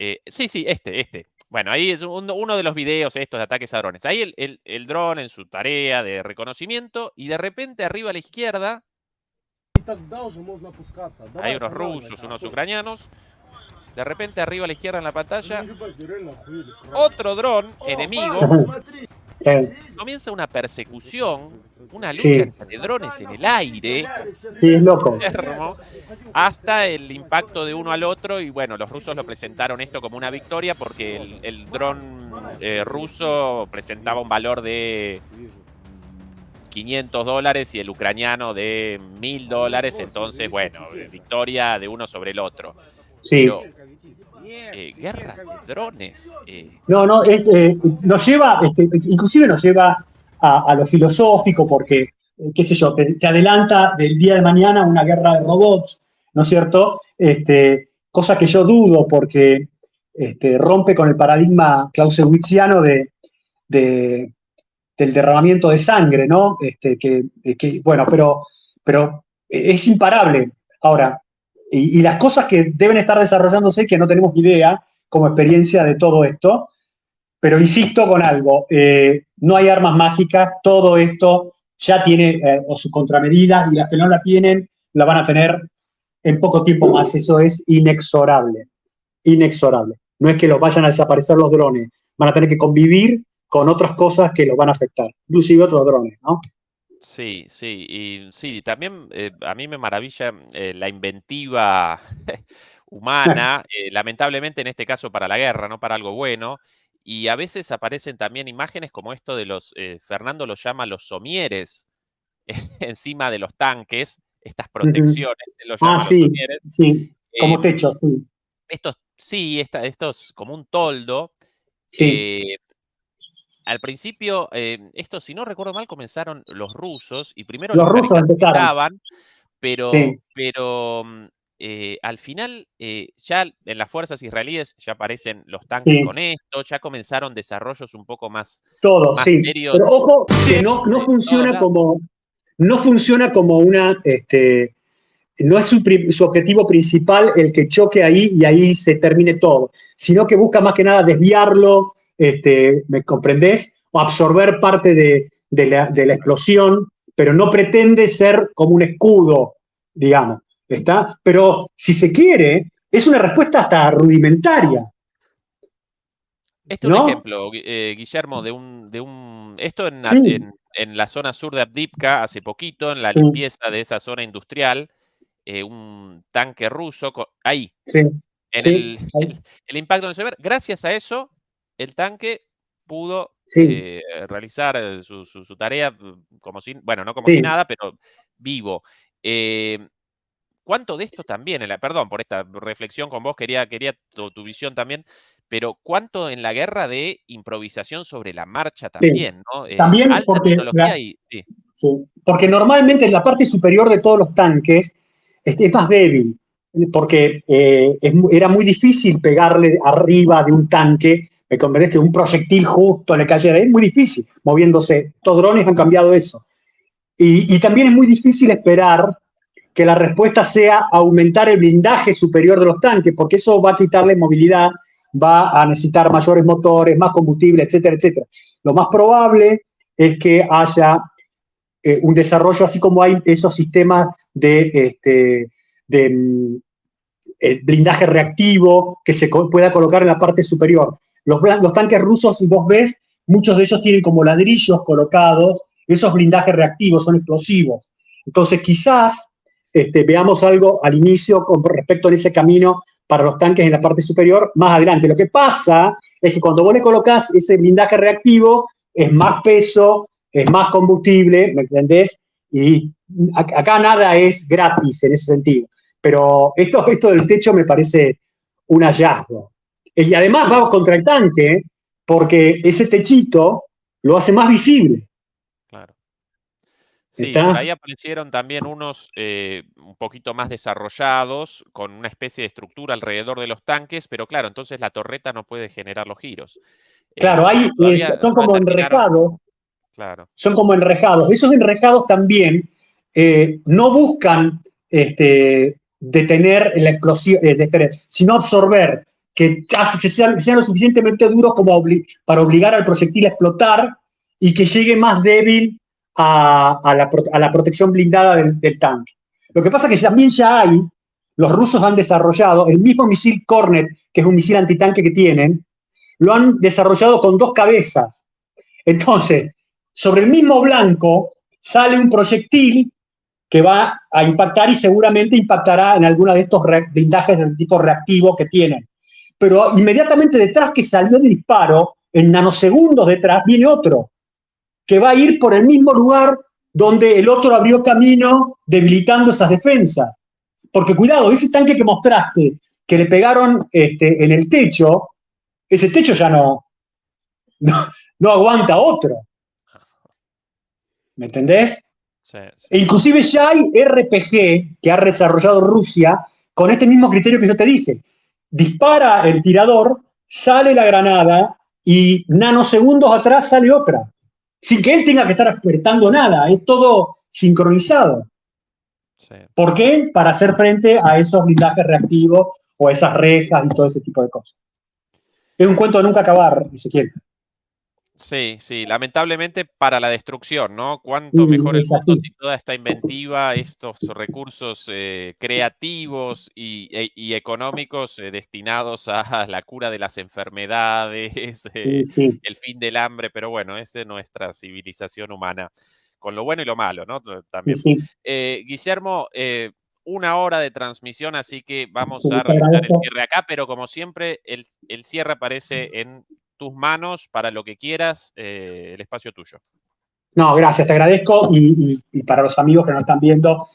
ay. Sí, sí, este. Bueno, ahí es uno de los videos estos de ataques a drones. Ahí el dron en su tarea de reconocimiento y de repente arriba a la izquierda hay unos rusos, unos ucranianos. De repente arriba a la izquierda en la pantalla, otro dron enemigo. Eh, Comienza una persecución, una lucha sí, entre drones en el aire, sí, es loco. Guillermo, hasta el impacto de uno al otro. Y bueno, los rusos lo presentaron esto como una victoria porque el dron ruso presentaba un valor de $500 y el ucraniano de $1000. Entonces, bueno, victoria de uno sobre el otro. Sí. Pero guerra de drones. No, no, nos lleva, inclusive nos lleva a lo filosófico, porque, qué sé yo, te adelanta del día de mañana una guerra de robots, ¿no es cierto? Cosa que yo dudo, porque rompe con el paradigma clausewitziano de- del derramamiento de sangre, ¿no? Bueno, pero es imparable. Ahora, y las cosas que deben estar desarrollándose, que no tenemos idea como experiencia de todo esto, pero insisto con algo, no hay armas mágicas, todo esto ya tiene o sus contramedidas y las que no la tienen la van a tener en poco tiempo más, eso es inexorable, inexorable. No es que los vayan a desaparecer los drones, van a tener que convivir con otras cosas que los van a afectar, inclusive otros drones, ¿no? Sí, sí, y sí, también a mí me maravilla la inventiva humana, lamentablemente en este caso para la guerra, no para algo bueno, y a veces aparecen también imágenes como esto de Fernando los llama los somieres encima de los tanques, estas Uh-huh. protecciones, él los Ah, llama los sí, somieres. sí, como em, techo, sí, estos, sí, estos como un toldo. sí. eh, Al principio, esto, si no recuerdo mal, comenzaron los rusos y primero Los los rusos empezaron, caricaturizaban pero, sí, pero al final ya en las fuerzas israelíes ya aparecen los tanques sí, con esto, ya comenzaron desarrollos un poco todo, más sí. serios Pero ojo, que de todos lados. no funciona como una, no es su objetivo principal el que choque ahí y ahí se termine todo, sino que busca más que nada desviarlo, ¿me comprendés? O absorber parte de la explosión, pero no pretende ser como un escudo, digamos, ¿está? Pero si se quiere, es una respuesta hasta rudimentaria, Este es un ¿no? ejemplo, Guillermo, esto Sí, en la zona sur de Avdiivka hace poquito, en la sí, limpieza de esa zona industrial, un tanque ruso, ahí, sí, en sí, el impacto en el celular. Gracias a eso, el tanque pudo sí, realizar su tarea como si, bueno, no como si sí, nada, pero vivo. Eh, ¿Cuánto de esto también, perdón por esta reflexión con vos, quería tu visión también, pero cuánto en la guerra de improvisación sobre la marcha sí. también, ¿no? También Alta tecnología y sí, sí, porque normalmente en la parte superior de todos los tanques es más débil, porque era muy difícil pegarle arriba de un tanque, me convenés que un proyectil justo le cayera, es muy difícil moviéndose. Estos drones han cambiado eso. Y también es muy difícil esperar que la respuesta sea aumentar el blindaje superior de los tanques, porque eso va a quitarle movilidad, va a necesitar mayores motores, más combustible, etcétera, etcétera. Lo más probable es que haya un desarrollo, así como hay esos sistemas de blindaje reactivo que se pueda colocar en la parte superior. Los tanques rusos, si vos ves, muchos de ellos tienen como ladrillos colocados, esos blindajes reactivos son explosivos. Entonces, quizás veamos algo al inicio con respecto a ese camino para los tanques en la parte superior más adelante. Lo que pasa es que cuando vos le colocás ese blindaje reactivo, es más peso, es más combustible, ¿me entendés? Y acá nada es gratis en ese sentido. Pero esto del techo me parece un hallazgo. Y además sí, vamos contra el tanque, porque ese techito lo hace más visible. claro. Sí, por ¿Está? ahí aparecieron también unos un poquito más desarrollados, con una especie de estructura alrededor de los tanques, pero claro, entonces la torreta no puede generar los giros. Claro, Todavía son no como determinaron, enrejados, claro, son como enrejados. Esos enrejados también no buscan detener la explosión, sino absorber, que sean lo suficientemente duros como para obligar al proyectil a explotar y que llegue más débil a la protección blindada del tanque. Lo que pasa es que también ya hay, los rusos han desarrollado el mismo misil Kornet, que es un misil antitanque que tienen, lo han desarrollado con dos cabezas. Entonces, sobre el mismo blanco sale un proyectil que va a impactar y seguramente impactará en alguna de estos blindajes del tipo reactivo que tienen. Pero inmediatamente detrás que salió el disparo, en nanosegundos detrás, viene otro, que va a ir por el mismo lugar donde el otro abrió camino debilitando esas defensas. Porque cuidado, ese tanque que mostraste, que le pegaron en el techo, ese techo ya no, no aguanta otro. ¿Me entendés? sí, E sí. inclusive ya hay RPG que ha desarrollado Rusia con este mismo criterio que yo te dije. Dispara el tirador, sale la granada y nanosegundos atrás sale otra. Sin que él tenga que estar apretando nada, es todo sincronizado. Sí. ¿Por qué? Para hacer frente a esos blindajes reactivos o a esas rejas y todo ese tipo de cosas. Es un cuento de nunca acabar, Ezequiel. Sí, sí, lamentablemente para la destrucción, ¿no? Cuánto mejor Y el es mundo así. si toda esta inventiva, estos recursos creativos y económicos destinados a la cura de las enfermedades, Sí, sí, el fin del hambre, pero bueno, esa es nuestra civilización humana, con lo bueno y lo malo, ¿no? sí, También. sí, Guillermo, 1 hora de transmisión, así que vamos sí, a te realizar el agradezco. cierre acá, pero como siempre, el cierre aparece en tus manos para lo que quieras, el espacio tuyo. No, gracias, te agradezco. Y para los amigos que nos están viendo,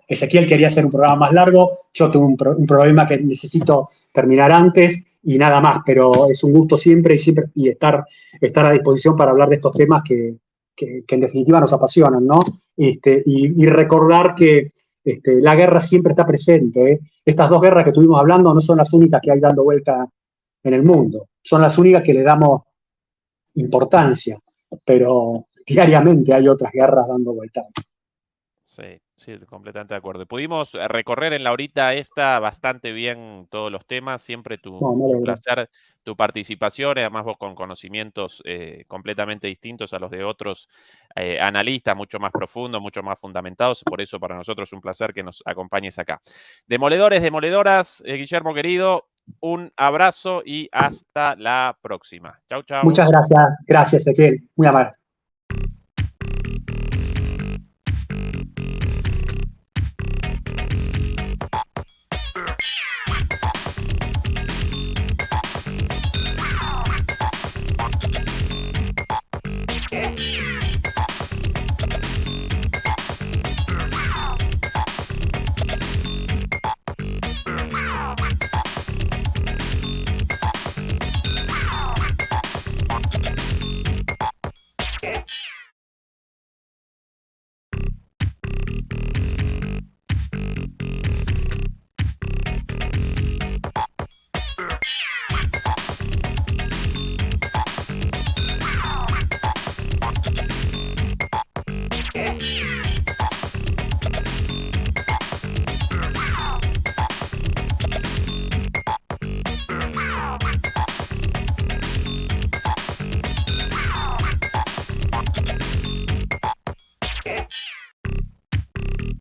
Ezequiel quería hacer un programa más largo. Yo tuve un problema que necesito terminar antes y nada más, pero es un gusto siempre y estar a disposición para hablar de estos temas que en definitiva nos apasionan, ¿no? Y recordar que la guerra siempre está presente, ¿eh? Estas dos guerras que estuvimos hablando no son las únicas que hay dando vuelta en el mundo, son las únicas que le damos importancia, pero diariamente hay otras guerras dando vuelta. Sí, sí, completamente de acuerdo. Pudimos recorrer en la horita esta bastante bien todos los temas, siempre un placer tu participación, además vos con conocimientos completamente distintos a los de otros analistas, mucho más profundos, mucho más fundamentados, por eso para nosotros es un placer que nos acompañes acá. Demoledores, demoledoras, Guillermo querido, un abrazo y hasta la próxima. Chau, chau. Muchas gracias, Ezequiel, muy amable.